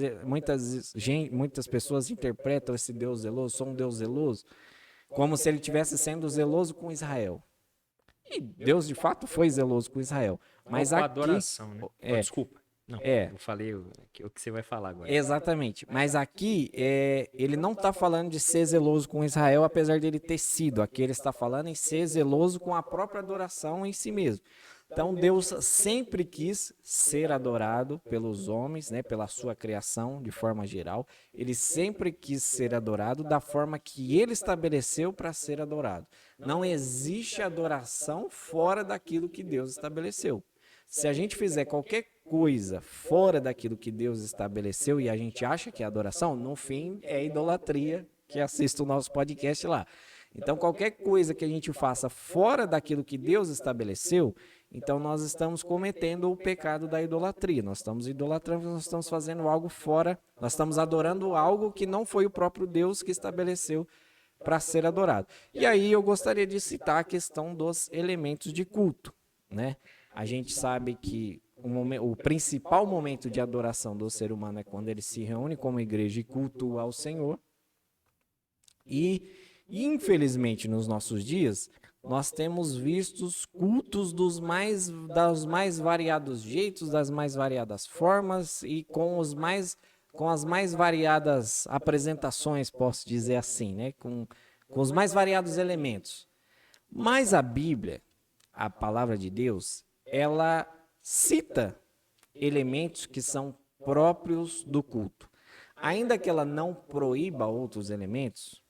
Speaker 1: pessoas interpretam esse Deus zeloso, sou um Deus zeloso, como se ele estivesse sendo zeloso com Israel. E Deus de fato foi zeloso com Israel. Mas aqui,
Speaker 2: adoração, né? Desculpa. Não, eu falei o que você vai falar agora.
Speaker 1: Exatamente. Mas aqui ele não está falando de ser zeloso com Israel, apesar de ele ter sido. Aqui ele está falando em ser zeloso com a própria adoração em si mesmo. Então Deus sempre quis ser adorado pelos homens, né, pela sua criação de forma geral. Ele sempre quis ser adorado da forma que ele estabeleceu para ser adorado. Não existe adoração fora daquilo que Deus estabeleceu. Se a gente fizer qualquer coisa fora daquilo que Deus estabeleceu e a gente acha que é adoração, no fim é idolatria que assista o nosso podcast lá. Então, qualquer coisa que a gente faça fora daquilo que Deus estabeleceu, então nós estamos cometendo o pecado da idolatria. Nós estamos idolatrando, nós estamos fazendo algo fora, nós estamos adorando algo que não foi o próprio Deus que estabeleceu para ser adorado. E aí eu gostaria de citar a questão dos elementos de culto, né? A gente sabe que o principal momento de adoração do ser humano é quando ele se reúne como igreja e cultua ao Senhor. E, infelizmente, nos nossos dias, nós temos visto cultos dos mais variados jeitos, das mais variadas formas e com as mais variadas apresentações, posso dizer assim, né? Com os mais variados elementos. Mas a Bíblia, a palavra de Deus, ela cita elementos que são próprios do culto. Ainda que ela não proíba outros elementos,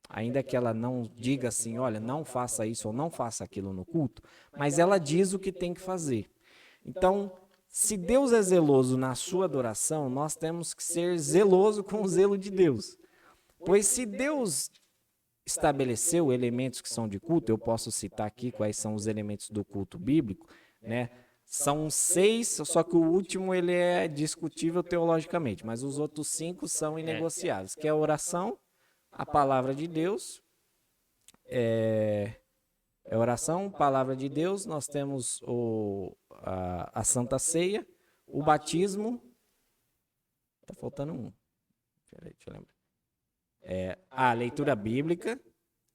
Speaker 1: ainda que ela não diga assim, olha, não faça isso ou não faça aquilo no culto, mas ela diz o que tem que fazer. Então, se Deus é zeloso na sua adoração, nós temos que ser zeloso com o zelo de Deus. Pois se Deus estabeleceu elementos que são de culto, eu posso citar aqui quais são os elementos do culto bíblico, né? São 6, só que o último ele é discutível teologicamente, mas os outros 5 são inegociáveis, que é a oração, a palavra de Deus, oração, palavra de Deus, nós temos a Santa Ceia, o batismo, tá faltando um, deixa eu lembrar, a leitura bíblica,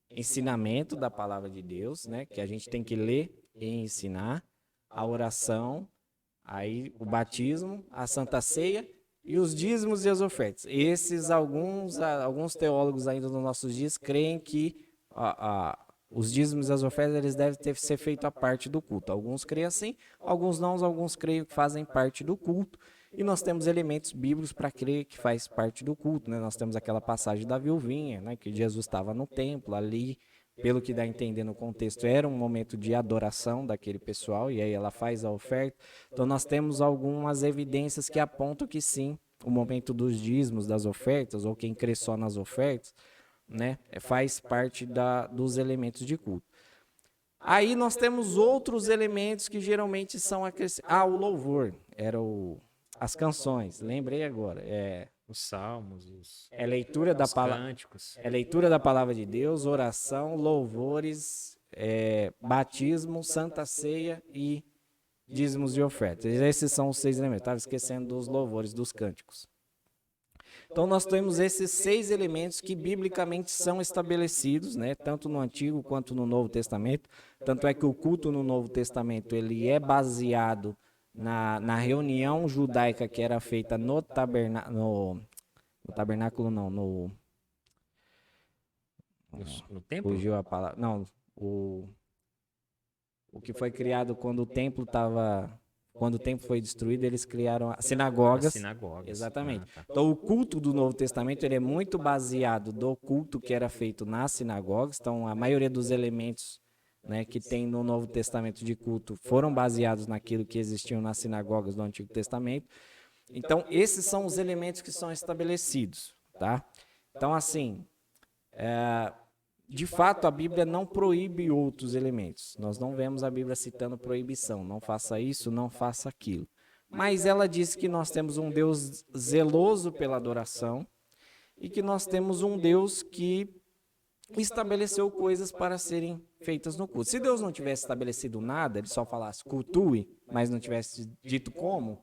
Speaker 1: ensinamento da palavra de Deus, né, que a gente tem que ler e ensinar, a oração, aí o batismo, a Santa Ceia e os dízimos e as ofertas. Esses alguns teólogos ainda nos nossos dias creem que os dízimos e as ofertas eles devem ser feitos à parte do culto. Alguns creem assim, alguns não, alguns creem que fazem parte do culto. E nós temos elementos bíblicos para crer que faz parte do culto, né? Nós temos aquela passagem da viuvinha, né? Que Jesus estava no templo ali, pelo que dá a entender no contexto, era um momento de adoração daquele pessoal, e aí ela faz a oferta. Então nós temos algumas evidências que apontam que sim, o momento dos dízimos, das ofertas, ou quem crê só nas ofertas, né, faz parte dos elementos de culto. Aí nós temos outros elementos que geralmente são o louvor, as canções, lembrei agora,
Speaker 2: os salmos,
Speaker 1: leitura da
Speaker 2: cânticos.
Speaker 1: Leitura da palavra de Deus, oração, louvores, batismo, Santa Ceia e dízimos e ofertas. Esses são os 6 elementos. Estava esquecendo dos louvores, dos cânticos. Então nós temos esses 6 elementos que biblicamente são estabelecidos, né, tanto no Antigo quanto no Novo Testamento. Tanto é que o culto no Novo Testamento ele é baseado na reunião judaica que era feita no tabernáculo, no
Speaker 2: templo?
Speaker 1: Fugiu a palavra. Não, o que foi criado quando o templo foi destruído, eles criaram as sinagogas. Exatamente.
Speaker 2: Tá.
Speaker 1: Então o culto do Novo Testamento ele é muito baseado do culto que era feito nas sinagogas. Então a maioria dos elementos, né, que tem no Novo Testamento de culto foram baseados naquilo que existiam nas sinagogas do Antigo Testamento. Então, esses são os elementos que são estabelecidos, tá? Então, assim, de fato, a Bíblia não proíbe outros elementos. Nós não vemos a Bíblia citando proibição, não faça isso, não faça aquilo. Mas ela diz que nós temos um Deus zeloso pela adoração e que nós temos um Deus que estabeleceu coisas para serem feitas no culto. Se Deus não tivesse estabelecido nada, ele só falasse cultue, mas não tivesse dito como,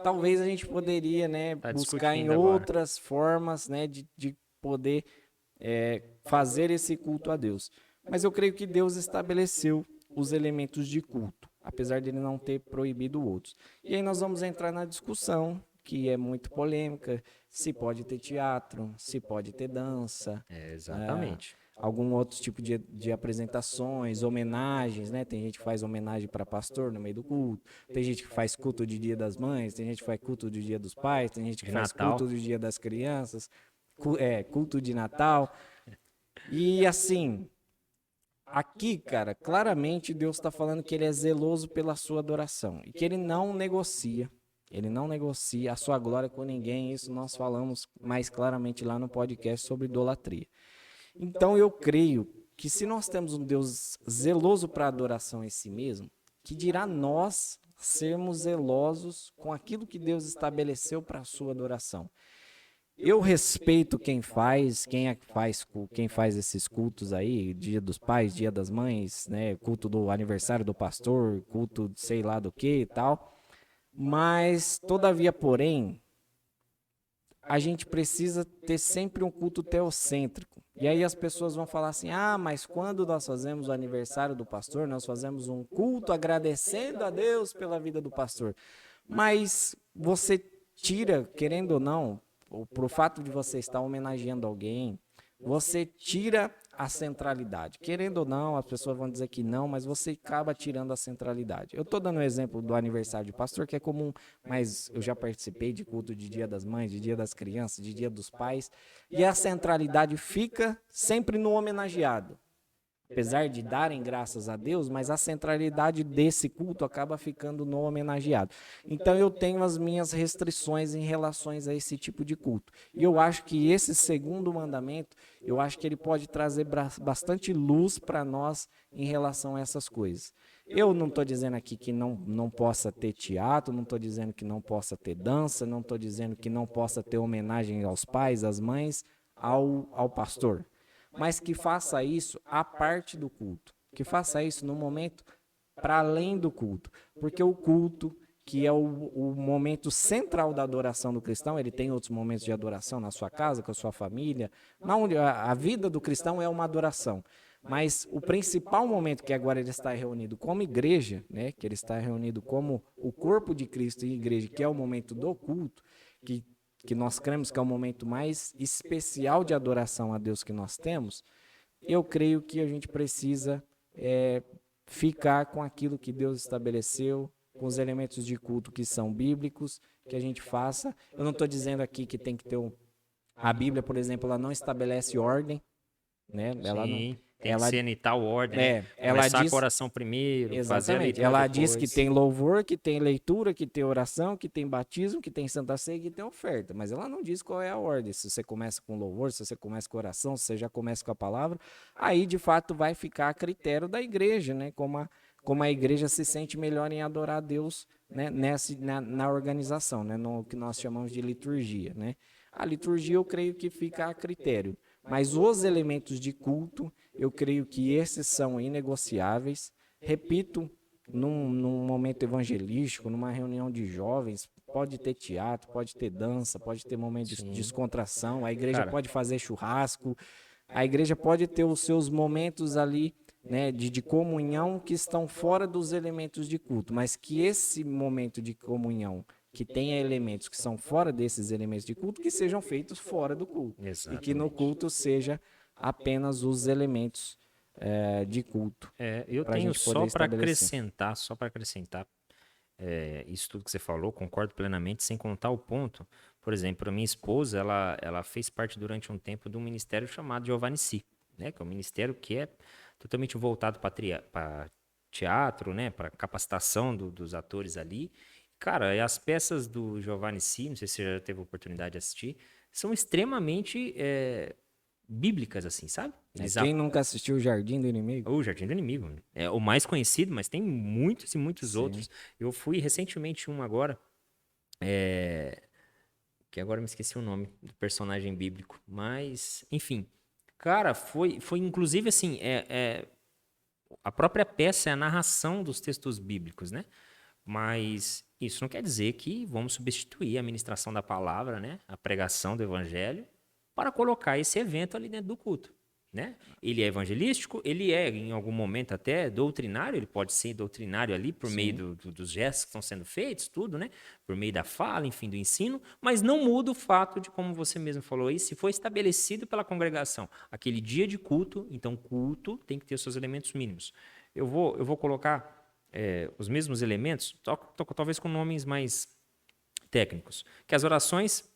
Speaker 1: talvez a gente poderia, né, buscar em outras formas, né, de poder fazer esse culto a Deus. Mas eu creio que Deus estabeleceu os elementos de culto, apesar de ele não ter proibido outros. E aí nós vamos entrar na discussão, que é muito polêmica, se pode ter teatro, se pode ter dança.
Speaker 2: Exatamente.
Speaker 1: Algum outro tipo de apresentações, homenagens, né? Tem gente que faz homenagem para pastor no meio do culto, tem gente que faz culto de Dia das Mães, tem gente que faz culto do Dia dos Pais, tem gente que faz culto do Dia das Crianças, culto de Natal. E assim, aqui, cara, claramente Deus está falando que ele é zeloso pela sua adoração e que ele não negocia Ele não negocia a sua glória com ninguém. Isso nós falamos mais claramente lá no podcast sobre idolatria. Então eu creio que se nós temos um Deus zeloso para a adoração em si mesmo, que dirá nós sermos zelosos com aquilo que Deus estabeleceu para a sua adoração. Eu respeito quem faz esses cultos aí, Dia dos Pais, Dia das Mães, né, culto do aniversário do pastor, culto de sei lá do que e tal. Mas, todavia, porém, a gente precisa ter sempre um culto teocêntrico. E aí as pessoas vão falar assim: ah, mas quando nós fazemos o aniversário do pastor, nós fazemos um culto agradecendo a Deus pela vida do pastor. Mas você tira, querendo ou não, pro fato de você estar homenageando alguém, você tira a centralidade. Querendo ou não, as pessoas vão dizer que não, mas você acaba tirando a centralidade. Eu estou dando o exemplo do aniversário de pastor, que é comum, mas eu já participei de culto de Dia das Mães, de Dia das Crianças, de Dia dos Pais, e a centralidade fica sempre no homenageado. Apesar de darem graças a Deus, mas a centralidade desse culto acaba ficando no homenageado. Então eu tenho as minhas restrições em relação a esse tipo de culto. E eu acho que esse segundo mandamento, eu acho que ele pode trazer bastante luz para nós em relação a essas coisas. Eu não estou dizendo aqui que não possa ter teatro, não estou dizendo que não possa ter dança, não estou dizendo que não possa ter homenagem aos pais, às mães, ao pastor. Mas que faça isso à parte do culto, que faça isso no momento para além do culto, porque o culto, que é o momento central da adoração do cristão, ele tem outros momentos de adoração na sua casa, com a sua família, a vida do cristão é uma adoração, mas o principal momento que agora ele está reunido como igreja, né, que ele está reunido como o corpo de Cristo em igreja, que é o momento do culto, que nós cremos que é o momento mais especial de adoração a Deus que nós temos, eu creio que a gente precisa ficar com aquilo que Deus estabeleceu, com os elementos de culto que são bíblicos, que a gente faça. Eu não estou dizendo aqui que tem que ter a Bíblia, por exemplo, ela não estabelece ordem, né? Ela não,
Speaker 2: tem que ser em tal ordem, né?
Speaker 1: Ela
Speaker 2: Começar
Speaker 1: diz,
Speaker 2: com a oração primeiro,
Speaker 1: exatamente,
Speaker 2: fazer a leitura
Speaker 1: ela
Speaker 2: depois.
Speaker 1: diz que tem louvor, que tem leitura, que tem oração, que tem batismo, que tem santa ceia, que tem oferta, mas ela não diz qual é a ordem, se você começa com louvor, se você começa com oração, se você já começa com a palavra, aí de fato vai ficar a critério da igreja, né? Como a igreja se sente melhor em adorar a Deus, né? Na organização, né? No que nós chamamos de liturgia, né? A liturgia eu creio que fica a critério, mas os elementos de culto, eu creio que esses são inegociáveis. Repito, num momento evangelístico, numa reunião de jovens, pode ter teatro, pode ter dança, pode ter momento de descontração, a igreja pode fazer churrasco, a igreja pode ter os seus momentos ali, né, de comunhão que estão fora dos elementos de culto, mas que esse momento de comunhão que tenha elementos que são fora desses elementos de culto, que sejam feitos fora do culto.
Speaker 2: Exatamente.
Speaker 1: E que no culto seja apenas os elementos de culto.
Speaker 2: Eu tenho só para acrescentar, isso tudo que você falou, concordo plenamente, sem contar o ponto. Por exemplo, a minha esposa, ela fez parte durante um tempo de um ministério chamado Giovanni Si, né? Que é um ministério que é totalmente voltado para teatro, né? Para capacitação dos atores ali. Cara, e as peças do Giovanni Si, não sei se você já teve a oportunidade de assistir, são extremamente bíblicas, assim, sabe?
Speaker 1: Quem nunca assistiu O Jardim do Inimigo?
Speaker 2: O Jardim do Inimigo. É o mais conhecido, mas tem muitos e muitos
Speaker 1: Sim.
Speaker 2: outros. Eu fui recentemente agora, que agora me esqueci o nome do personagem bíblico, mas, enfim. Cara, foi inclusive assim, a própria peça é a narração dos textos bíblicos, né? Mas isso não quer dizer que vamos substituir a ministração da palavra, né? A pregação do evangelho, para colocar esse evento ali dentro do culto, né? Ele é evangelístico, ele é em algum momento até doutrinário, ele pode ser doutrinário ali por meio dos gestos que estão sendo feitos, tudo, né? Por meio da fala, enfim, do ensino, mas não muda o fato de, como você mesmo falou aí, se foi estabelecido pela congregação aquele dia de culto, então culto tem que ter os seus elementos mínimos. Eu vou colocar os mesmos elementos, talvez com nomes mais técnicos, que as orações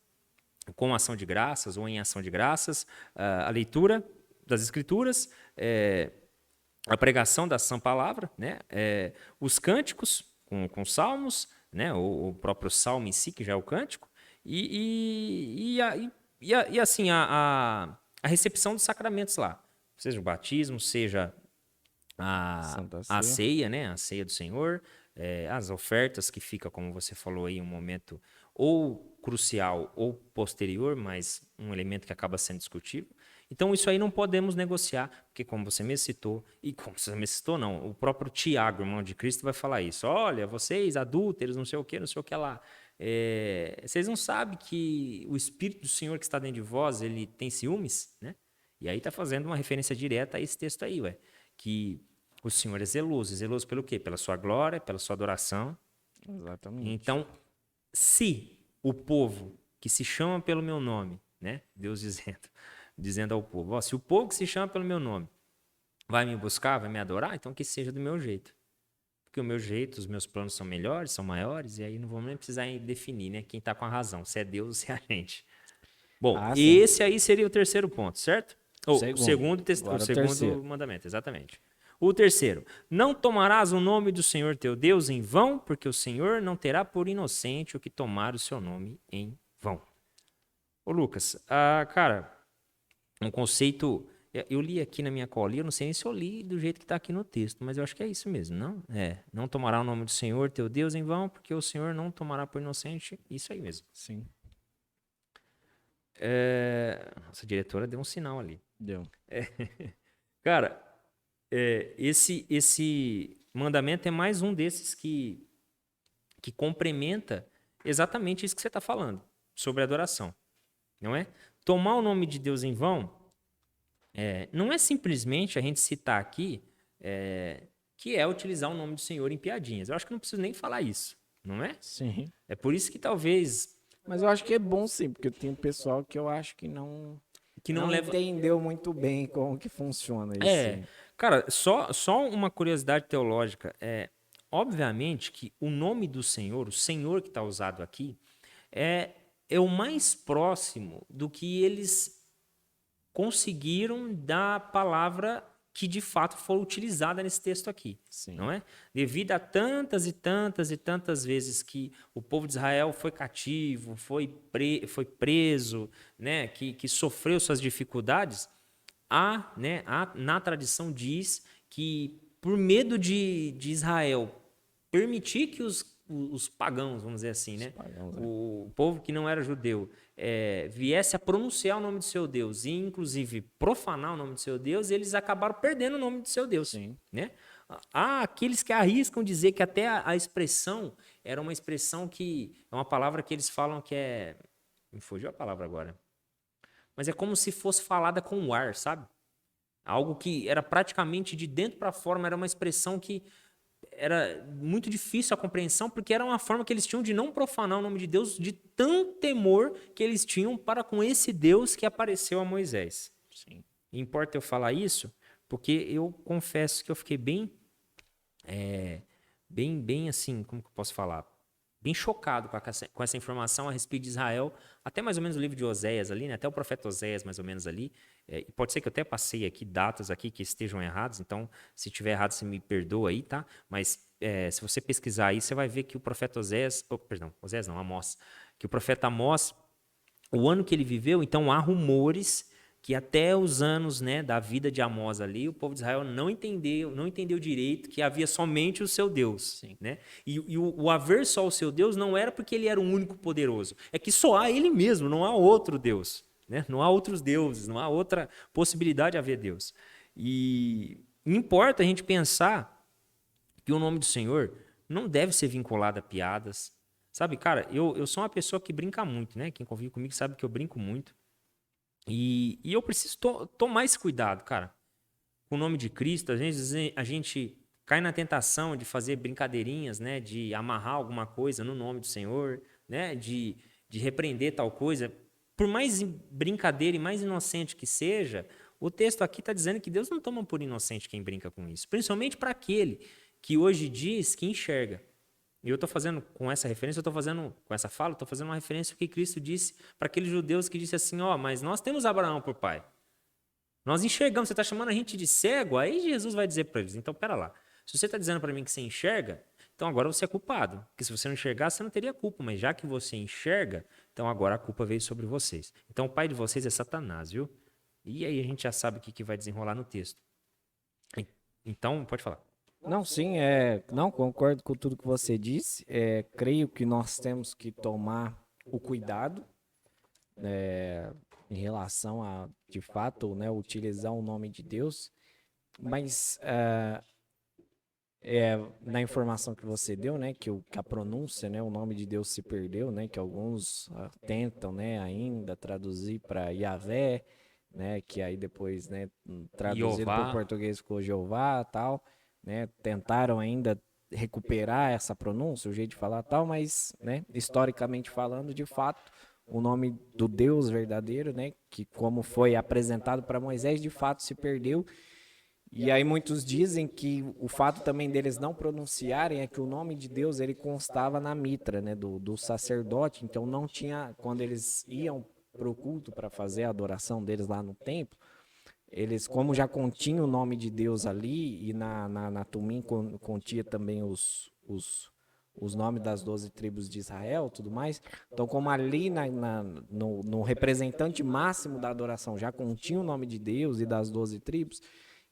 Speaker 2: com ação de graças ou em ação de graças, a leitura das escrituras, a pregação da sã palavra, né? Os cânticos com salmos, né? O próprio salmo em si, que já é o cântico, e assim, a recepção dos sacramentos lá, seja o batismo, seja
Speaker 1: Santa
Speaker 2: a
Speaker 1: Ceia.
Speaker 2: ceia, né? A ceia do Senhor, as ofertas que fica, como você falou aí, um momento ou crucial ou posterior, mas um elemento que acaba sendo discutível. Então, isso aí não podemos negociar, porque como você me citou, e como você me citou, não, o próprio Tiago, irmão de Cristo, vai falar isso. Olha, vocês adúlteros, não sei o que lá. Vocês não sabem que o Espírito do Senhor que está dentro de vós, ele tem ciúmes, né? E aí está fazendo uma referência direta a esse texto aí, ué, que o Senhor é zeloso. Zeloso pelo quê? Pela sua glória, pela sua adoração.
Speaker 1: Exatamente.
Speaker 2: Então, se o povo que se chama pelo meu nome, né? Deus dizendo ao povo, ó, se o povo que se chama pelo meu nome vai me buscar, vai me adorar, então que seja do meu jeito. Porque o meu jeito, os meus planos são melhores, são maiores, e aí não vamos nem precisar definir, né? Quem está com a razão, se é Deus ou se é a gente. Bom,
Speaker 1: Ah, sim.
Speaker 2: esse aí seria o terceiro ponto, certo? Ou o
Speaker 1: Segundo.
Speaker 2: o
Speaker 1: Agora o
Speaker 2: segundo
Speaker 1: terceiro.
Speaker 2: mandamento, exatamente. O terceiro, não tomarás o nome do Senhor teu Deus em vão, porque o Senhor não terá por inocente o que tomar o seu nome em vão. Ô Lucas, cara, um conceito, eu li aqui na minha colinha, eu não sei nem se eu li do jeito que está aqui no texto, mas eu acho que é isso mesmo, não? Não tomará o nome do Senhor teu Deus em vão, porque o Senhor não tomará por inocente, isso aí mesmo.
Speaker 1: Sim.
Speaker 2: Nossa diretora deu um sinal ali.
Speaker 1: Deu.
Speaker 2: Cara, esse mandamento é mais um desses que complementa exatamente isso que você está falando, sobre adoração, não é? Tomar o nome de Deus em vão não é simplesmente a gente citar aqui que é utilizar o nome do Senhor em piadinhas. Eu acho que não preciso nem falar isso, não é?
Speaker 1: Sim.
Speaker 2: É por isso que talvez
Speaker 1: Mas eu acho que é bom sim, porque tem um pessoal que eu acho que não
Speaker 2: não leva.
Speaker 1: entendeu muito bem como que funciona esse.
Speaker 2: Cara, só uma curiosidade teológica. Obviamente que o nome do Senhor, o Senhor que está usado aqui, é o mais próximo do que eles conseguiram da palavra que de fato foi utilizada nesse texto aqui,
Speaker 1: Sim.
Speaker 2: não é? Devido a tantas e tantas e tantas vezes que o povo de Israel foi cativo, foi preso, né, que sofreu suas dificuldades, na tradição diz que por medo de Israel permitir que os pagãos, vamos dizer assim, né?
Speaker 1: Pagãos,
Speaker 2: O povo que não era judeu viesse a pronunciar o nome do seu Deus e, inclusive, profanar o nome do seu Deus, eles acabaram perdendo o nome do seu Deus.
Speaker 1: Sim.
Speaker 2: Né? Há aqueles que arriscam dizer que até a expressão era uma expressão que é uma palavra que eles falam que é... Me fugiu a palavra agora. Mas é como se fosse falada com o ar, sabe? Algo que era praticamente de dentro para fora, era uma expressão que era muito difícil a compreensão, porque era uma forma que eles tinham de não profanar o nome de Deus, de tão temor que eles tinham para com esse Deus que apareceu a Moisés.
Speaker 1: Sim.
Speaker 2: E importa eu falar isso, porque eu confesso que eu fiquei bem assim, como que eu posso falar? Bem chocado com essa informação a respeito de Israel, até mais ou menos o livro de Oséias ali, né? Até o profeta Oséias mais ou menos ali. Pode ser que eu até passei aqui datas aqui que estejam erradas, então se tiver errado você me perdoa aí, tá? Mas se você pesquisar aí, você vai ver que o profeta Oséias, Oséias não, Amós, que o profeta Amós, o ano que ele viveu, então há rumores que até os anos, né, da vida de Amós ali, o povo de Israel não entendeu direito que havia somente o seu Deus.
Speaker 1: Sim.
Speaker 2: Né? E o haver só o seu Deus não era porque ele era o único poderoso, é que só há ele mesmo, não há outro Deus. Né? Não há outros deuses, não há outra possibilidade de haver Deus. E importa a gente pensar que o nome do Senhor não deve ser vinculado a piadas. Sabe, cara, eu sou uma pessoa que brinca muito, né? Quem convive comigo sabe que eu brinco muito. E eu preciso tomar esse cuidado, cara. Com o nome de Cristo, às vezes a gente cai na tentação de fazer brincadeirinhas, né? De amarrar alguma coisa no nome do Senhor, né? De repreender tal coisa. Por mais brincadeira e mais inocente que seja, o texto aqui está dizendo que Deus não toma por inocente quem brinca com isso. Principalmente para aquele que hoje diz que enxerga. E eu estou fazendo, com essa referência, com essa fala, estou fazendo uma referência ao que Cristo disse para aqueles judeus que disse assim, mas nós temos Abraão por pai. Nós enxergamos, você está chamando a gente de cego? Aí Jesus vai dizer para eles, então, pera lá. Se você está dizendo para mim que você enxerga, Então agora você é culpado. Porque se você não enxergasse, você não teria culpa. Mas já que você enxerga, então agora a culpa veio sobre vocês. Então o pai de vocês é Satanás, viu? E aí a gente já sabe o que vai desenrolar no texto. Então, pode falar.
Speaker 1: Não, sim, não concordo com tudo que você disse. Creio que nós temos que tomar o cuidado em relação a, de fato, né, utilizar o nome de Deus, mas na informação que você deu, né, que a pronúncia, né, o nome de Deus se perdeu, né, que alguns tentam, né, ainda traduzir para Yahvé, né, que aí depois, né, traduzido para o
Speaker 2: Jeová.
Speaker 1: português ficou Jeová, tal, né, tentaram ainda recuperar essa pronúncia, o jeito de falar tal, mas, né, historicamente falando, de fato, o nome do Deus verdadeiro, né, que como foi apresentado para Moisés, de fato se perdeu. E aí muitos dizem que o fato também deles não pronunciarem é que o nome de Deus ele constava na mitra, né, do sacerdote, então não tinha, quando eles iam para o culto para fazer a adoração deles lá no templo, eles, como já continha o nome de Deus ali, e na Tumim continha também os nomes das 12 tribos de Israel tudo mais, então como ali no representante máximo da adoração já continha o nome de Deus e das 12 tribos,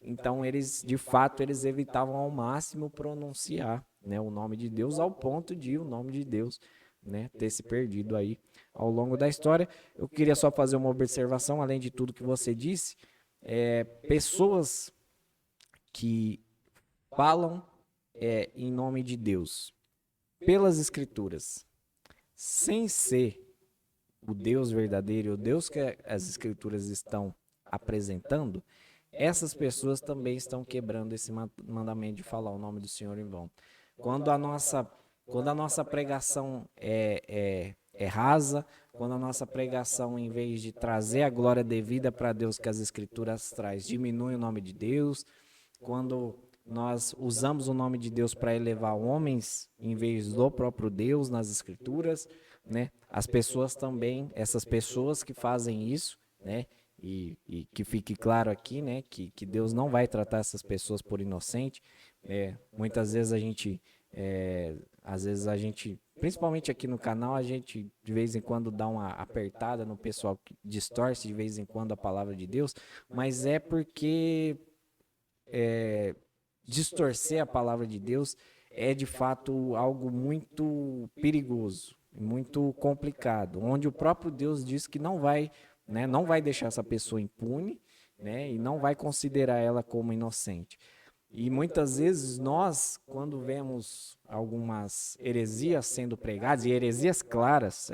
Speaker 1: então eles, de fato, eles evitavam ao máximo pronunciar, né, o nome de Deus, ao ponto de o nome de Deus, né, ter se perdido aí ao longo da história. Eu queria só fazer uma observação, além de tudo que você disse, pessoas que falam em nome de Deus pelas Escrituras, sem ser o Deus verdadeiro, o Deus que as Escrituras estão apresentando, essas pessoas também estão quebrando esse mandamento de falar o nome do Senhor em vão. Quando a nossa pregação é rasa, quando a nossa pregação, em vez de trazer a glória devida para Deus que as Escrituras traz, diminui o nome de Deus, quando nós usamos o nome de Deus para elevar homens em vez do próprio Deus nas Escrituras, né? As pessoas também, essas pessoas que fazem isso, né? E que fique claro aqui, né, que Deus não vai tratar essas pessoas por inocente. Muitas vezes às vezes a gente, principalmente aqui no canal, a gente de vez em quando dá uma apertada no pessoal que distorce de vez em quando a palavra de Deus, mas é porque distorcer a palavra de Deus é de fato algo muito perigoso, muito complicado, onde o próprio Deus diz que não vai, né, não vai deixar essa pessoa impune, né, e não vai considerar ela como inocente. E muitas vezes nós, quando vemos algumas heresias sendo pregadas, e heresias claras,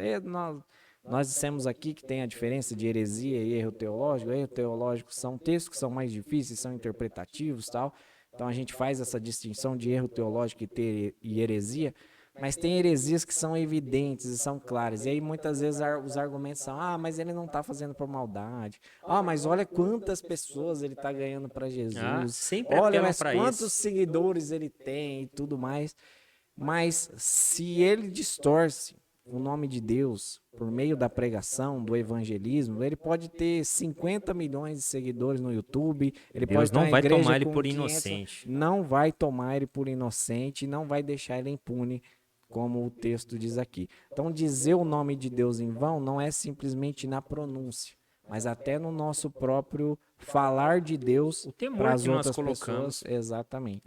Speaker 1: nós dissemos aqui que tem a diferença de heresia e erro teológico. Erro teológico são textos que são mais difíceis, são interpretativos, tal. Então a gente faz essa distinção de erro teológico e heresia, mas tem heresias que são evidentes e são claras. E aí muitas vezes os argumentos são: mas ele não está fazendo por maldade. Mas olha quantas pessoas ele está ganhando para Jesus.
Speaker 2: Sempre
Speaker 1: Olha,
Speaker 2: apelam
Speaker 1: mas
Speaker 2: para
Speaker 1: quantos
Speaker 2: isso.
Speaker 1: seguidores ele tem e tudo mais. Mas se ele distorce o nome de Deus por meio da pregação, do evangelismo, ele pode ter 50 milhões de seguidores no YouTube, ele
Speaker 2: Deus
Speaker 1: pode ter
Speaker 2: não
Speaker 1: uma
Speaker 2: vai
Speaker 1: igreja
Speaker 2: tomar ele
Speaker 1: com
Speaker 2: por
Speaker 1: 500,
Speaker 2: inocente.
Speaker 1: não vai tomar ele por inocente, não vai deixar ele impune, como o texto diz aqui. Então, dizer o nome de Deus em vão não é simplesmente na pronúncia, mas até no nosso próprio falar de Deus
Speaker 2: O
Speaker 1: para
Speaker 2: temor
Speaker 1: as
Speaker 2: que nós
Speaker 1: outras pessoas.
Speaker 2: colocamos.
Speaker 1: Exatamente.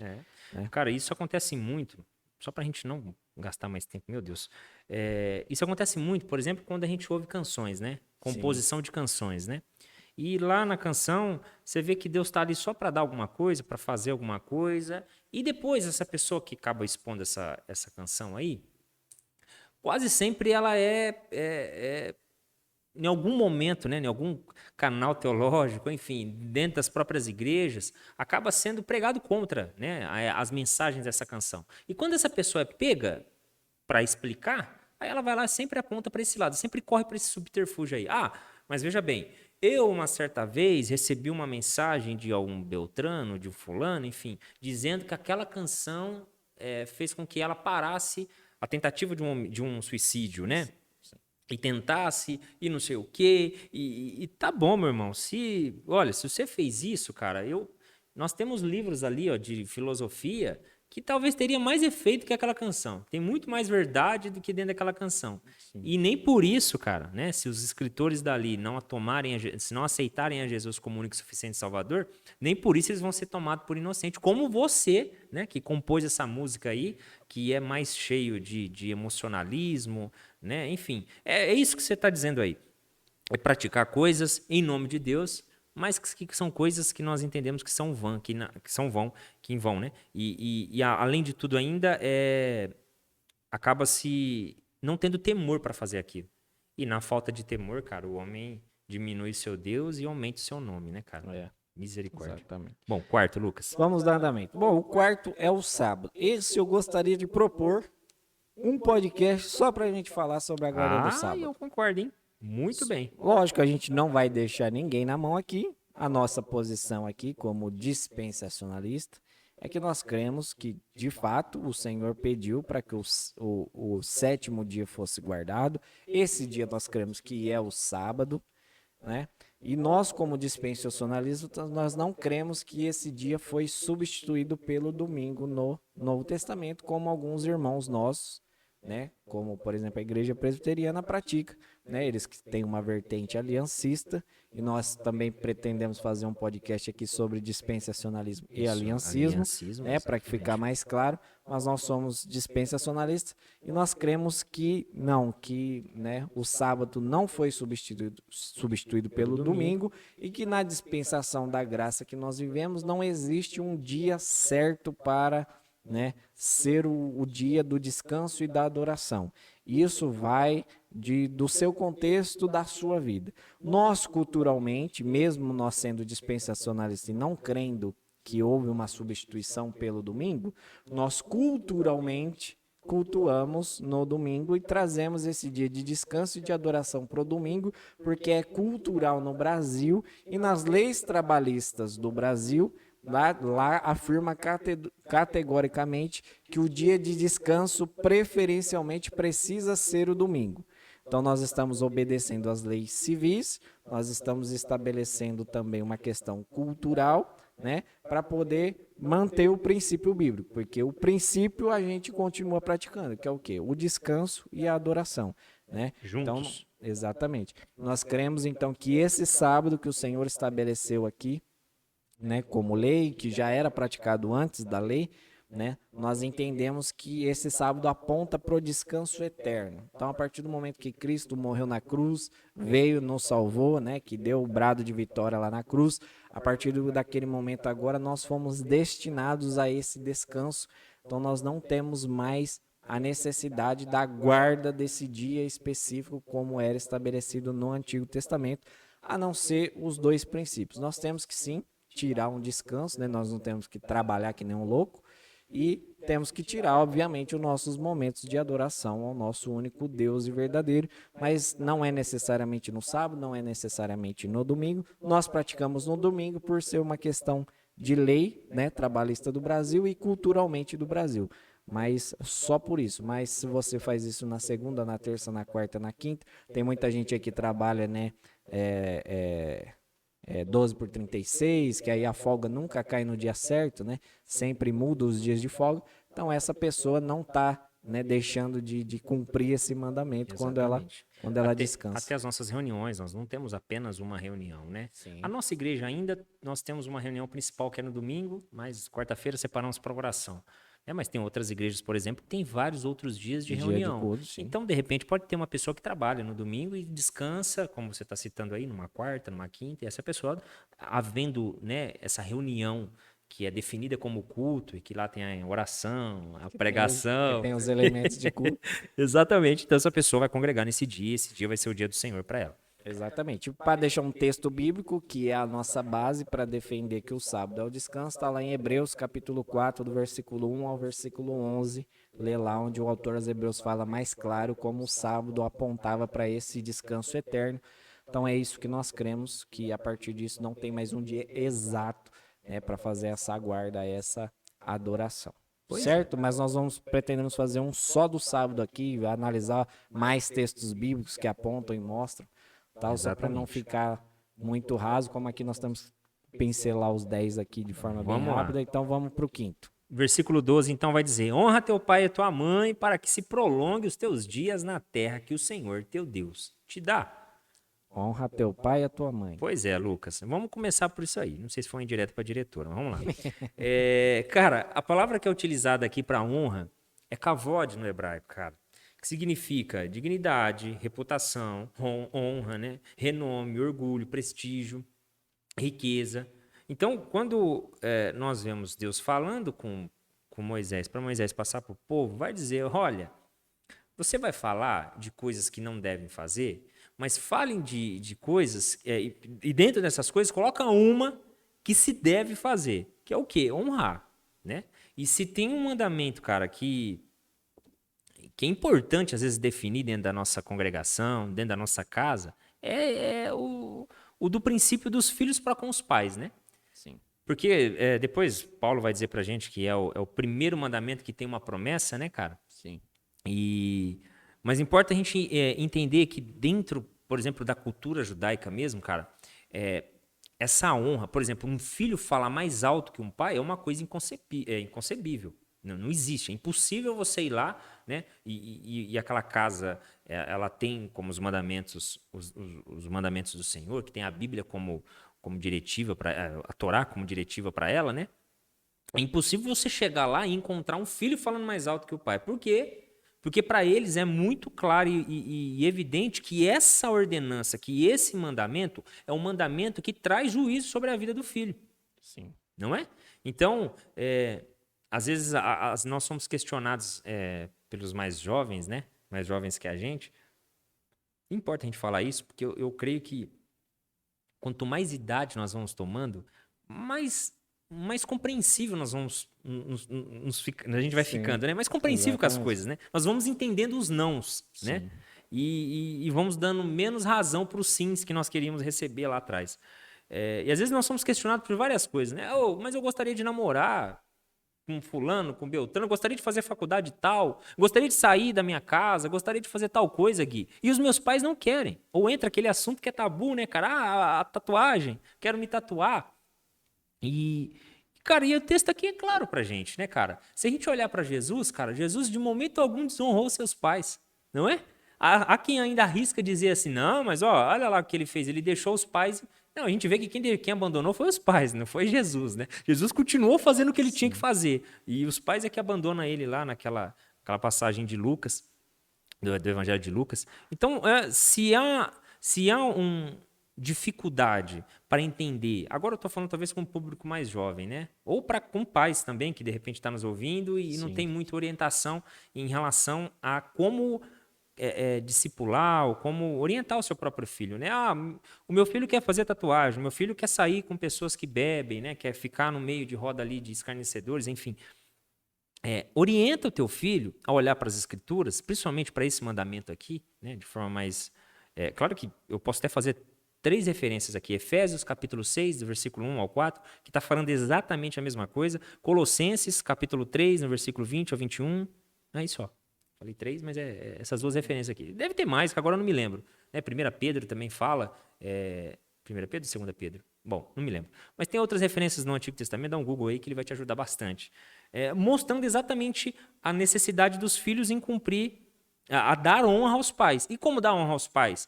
Speaker 2: Cara, isso acontece muito, só pra gente não gastar mais tempo, meu Deus. Isso acontece muito, por exemplo, quando a gente ouve canções, né? Composição de canções, né? E lá na canção, você vê que Deus está ali só para dar alguma coisa, para fazer alguma coisa. E depois, essa pessoa que acaba expondo essa canção aí, quase sempre ela em algum momento, né, em algum canal teológico, enfim, dentro das próprias igrejas, acaba sendo pregado contra, né, as mensagens dessa canção. E quando essa pessoa é pega para explicar, aí ela vai lá e sempre aponta para esse lado, sempre corre para esse subterfúgio aí. Mas veja bem, eu uma certa vez recebi uma mensagem de algum Beltrano, de um fulano, enfim, dizendo que aquela canção fez com que ela parasse a tentativa de um suicídio, né? E tentasse, e não sei o quê, e tá bom, meu irmão. Olha, se você fez isso, cara, nós temos livros ali, ó, de filosofia que talvez teria mais efeito que aquela canção. Tem muito mais verdade do que dentro daquela canção.
Speaker 1: Sim.
Speaker 2: E nem por isso, cara, né? Se os escritores dali não se não aceitarem a Jesus como único e suficiente Salvador, nem por isso eles vão ser tomados por inocente. Como você, né? Que compôs essa música aí, que é mais cheio de emocionalismo, né? Enfim, é isso que você está dizendo aí. É praticar coisas em nome de Deus, mas que são coisas que nós entendemos que são vã, que em vão, né? Além de tudo ainda, acaba-se não tendo temor para fazer aquilo. E na falta de temor, cara, o homem diminui seu Deus e aumenta o seu nome, né, cara?
Speaker 1: É,
Speaker 2: Misericórdia.
Speaker 1: exatamente.
Speaker 2: Bom, quarto, Lucas.
Speaker 1: Vamos dar andamento. Bom, o quarto é o sábado. Esse eu gostaria de propor um podcast só para a gente falar sobre a guarda do sábado.
Speaker 2: Eu concordo, hein? Muito bem.
Speaker 1: Lógico, a gente não vai deixar ninguém na mão aqui. A nossa posição aqui, como dispensacionalista, é que nós cremos que, de fato, o Senhor pediu para que o sétimo dia fosse guardado. Esse dia nós cremos que é o sábado, né? E nós, como dispensacionalistas, nós não cremos que esse dia foi substituído pelo domingo no Novo Testamento, como alguns irmãos nossos, né? Como, por exemplo, a Igreja Presbiteriana pratica, né? Eles que têm uma vertente aliancista, e nós também pretendemos fazer um podcast aqui sobre dispensacionalismo e aliancismo, né? Para ficar mais claro, mas nós somos dispensacionalistas e nós cremos que não, né, o sábado não foi substituído pelo domingo e que na dispensação da graça que nós vivemos não existe um dia certo para, né, ser o dia do descanso e da adoração. Isso vai do seu contexto, da sua vida. Nós, culturalmente, mesmo nós sendo dispensacionalistas e não crendo que houve uma substituição pelo domingo, nós culturalmente cultuamos no domingo e trazemos esse dia de descanso e de adoração para o domingo, porque é cultural no Brasil e nas leis trabalhistas do Brasil. Lá afirma categoricamente que o dia de descanso preferencialmente precisa ser o domingo. Então nós estamos obedecendo às leis civis, nós estamos estabelecendo também uma questão cultural, né, para poder manter o princípio bíblico, porque o princípio a gente continua praticando, que é o quê? O descanso e a adoração, né?
Speaker 2: Juntos.
Speaker 1: Então, exatamente. Nós cremos então que esse sábado que o Senhor estabeleceu aqui, né, como lei, que já era praticado antes da lei, né, nós entendemos que esse sábado aponta para o descanso eterno. Então, a partir do momento que Cristo morreu na cruz, veio, nos salvou, né, que deu o brado de vitória lá na cruz, a partir daquele momento agora nós fomos destinados a esse descanso. Então, nós não temos mais a necessidade da guarda desse dia específico como era estabelecido no Antigo Testamento, a não ser os dois princípios. Nós temos que sim tirar um descanso, né? Nós não temos que trabalhar que nem um louco e temos que tirar, obviamente, os nossos momentos de adoração ao nosso único Deus e verdadeiro, mas não é necessariamente no sábado, não é necessariamente no domingo. Nós praticamos no domingo por ser uma questão de lei, né, trabalhista do Brasil e culturalmente do Brasil. Mas só por isso. Mas se você faz isso na segunda, na terça, na quarta, na quinta, tem muita gente aqui que trabalha, né, 12 por 36, que aí a folga nunca cai no dia certo, né? Sempre muda os dias de folga. Então essa pessoa não está, né, deixando de cumprir esse mandamento quando ela descansa.
Speaker 2: Até as nossas reuniões, nós não temos apenas uma reunião, né?
Speaker 1: Sim.
Speaker 2: A nossa igreja ainda, nós temos uma reunião principal que é no domingo, mas quarta-feira separamos para oração. Mas tem outras igrejas, por exemplo, que tem vários outros dias de reunião.
Speaker 1: culto, sim.
Speaker 2: Então, de repente, pode ter uma pessoa que trabalha no domingo e descansa, como você está citando aí, numa quarta, numa quinta, e essa pessoa, havendo, né, essa reunião que é definida como culto, e que lá tem a oração, a pregação.
Speaker 1: Tem os elementos de culto.
Speaker 2: Exatamente. Então, essa pessoa vai congregar nesse dia, esse dia vai ser o dia do Senhor para ela.
Speaker 1: Exatamente. Para deixar um texto bíblico, que é a nossa base para defender que o sábado é o descanso, está lá em Hebreus, capítulo 4, do versículo 1 ao versículo 11. Lê lá onde o autor aos Hebreus fala mais claro como o sábado apontava para esse descanso eterno. Então é isso que nós cremos, que a partir disso não tem mais um dia exato, né, para fazer essa guarda, essa adoração. Certo? Mas nós pretendemos fazer um só do sábado aqui, analisar mais textos bíblicos que apontam e mostram. Tal, só para não ficar muito raso, como aqui nós temos que pincelar os 10 aqui de forma bem rápida, então vamos para o quinto.
Speaker 2: Versículo 12, então, vai dizer: honra teu pai e tua mãe, para que se prolongue os teus dias na terra que o Senhor teu Deus te dá.
Speaker 1: Honra teu pai e a tua mãe.
Speaker 2: Pois é, Lucas. Vamos começar por isso aí. Não sei se foi indireto para a diretora, mas vamos lá. Cara, a palavra que é utilizada aqui para honra é kavod no hebraico, cara. Que significa dignidade, reputação, honra, né? Renome, orgulho, prestígio, riqueza. Então, quando nós vemos Deus falando com Moisés, para Moisés passar para o povo, vai dizer: olha, você vai falar de coisas que não devem fazer, mas falem de coisas, e dentro dessas coisas, coloca uma que se deve fazer, que é o quê? Honrar, né? E se tem um mandamento, cara, que é importante, às vezes, definir dentro da nossa congregação, dentro da nossa casa, é o do princípio dos filhos para com os pais, né?
Speaker 1: Sim.
Speaker 2: Porque depois Paulo vai dizer pra gente que é o primeiro mandamento que tem uma promessa, né, cara?
Speaker 1: Sim.
Speaker 2: Mas importa a gente entender que dentro, por exemplo, da cultura judaica mesmo, cara, essa honra, por exemplo, um filho falar mais alto que um pai é uma coisa inconcebível. Não existe, é impossível você ir lá, né? E aquela casa, ela tem como os mandamentos, os mandamentos do Senhor, que tem a Bíblia como diretiva para a Torá como diretiva para ela, né? É impossível você chegar lá e encontrar um filho falando mais alto que o pai. Por quê? Porque para eles é muito claro e evidente que essa ordenança, que esse mandamento é um mandamento que traz juízo sobre a vida do filho.
Speaker 1: Sim.
Speaker 2: Não é? Então, às vezes nós somos questionados pelos mais jovens, né? Mais jovens que a gente. Não importa a gente falar isso, porque eu creio que quanto mais idade nós vamos tomando, mais compreensível nós vamos a gente vai
Speaker 1: Sim,
Speaker 2: ficando, né? Mais compreensível com as
Speaker 1: exatamente.
Speaker 2: coisas, né? Nós vamos entendendo os nãos, né?
Speaker 1: Sim.
Speaker 2: E vamos dando menos razão para os sims que nós queríamos receber lá atrás. E às vezes nós somos questionados por várias coisas, né? Mas eu gostaria de namorar com fulano, com Beltrano, gostaria de fazer faculdade tal, gostaria de sair da minha casa, gostaria de fazer tal coisa, Gui. E os meus pais não querem. Ou entra aquele assunto que é tabu, né, cara? A tatuagem, quero me tatuar. Cara, e o texto aqui é claro pra gente, né, cara? Se a gente olhar pra Jesus, cara, Jesus de momento algum desonrou seus pais, não é? Há quem ainda arrisca dizer assim, não, mas olha lá o que ele fez, ele deixou os pais. Não, a gente vê que quem abandonou foi os pais, não foi Jesus, né? Jesus continuou fazendo o que ele tinha que fazer. E os pais é que abandonam ele lá naquela passagem de Lucas, do Evangelho de Lucas. Então, se há dificuldade para entender, agora eu estou falando talvez com um público mais jovem, né? Ou com pais também, que de repente está nos ouvindo e não tem muita orientação em relação a como discipular ou como orientar o seu próprio filho, né? O meu filho quer fazer tatuagem, o meu filho quer sair com pessoas que bebem, né? Quer ficar no meio de roda ali de escarnecedores, enfim. Orienta o teu filho a olhar para as escrituras, principalmente para esse mandamento aqui, né? De forma mais... claro que eu posso até fazer 3 referências aqui. Efésios, capítulo 6, do versículo 1 ao 4, que está falando exatamente a mesma coisa. Colossenses, capítulo 3, no versículo 20 ao 21. É isso, ó. Falei 3, mas essas 2 referências aqui. Deve ter mais, que agora eu não me lembro. 1 Pedro também fala. 1 Pedro ou 2 Pedro? Bom, não me lembro. Mas tem outras referências no Antigo Testamento, dá um Google aí que ele vai te ajudar bastante. Mostrando exatamente a necessidade dos filhos em cumprir, a dar honra aos pais. E como dar honra aos pais?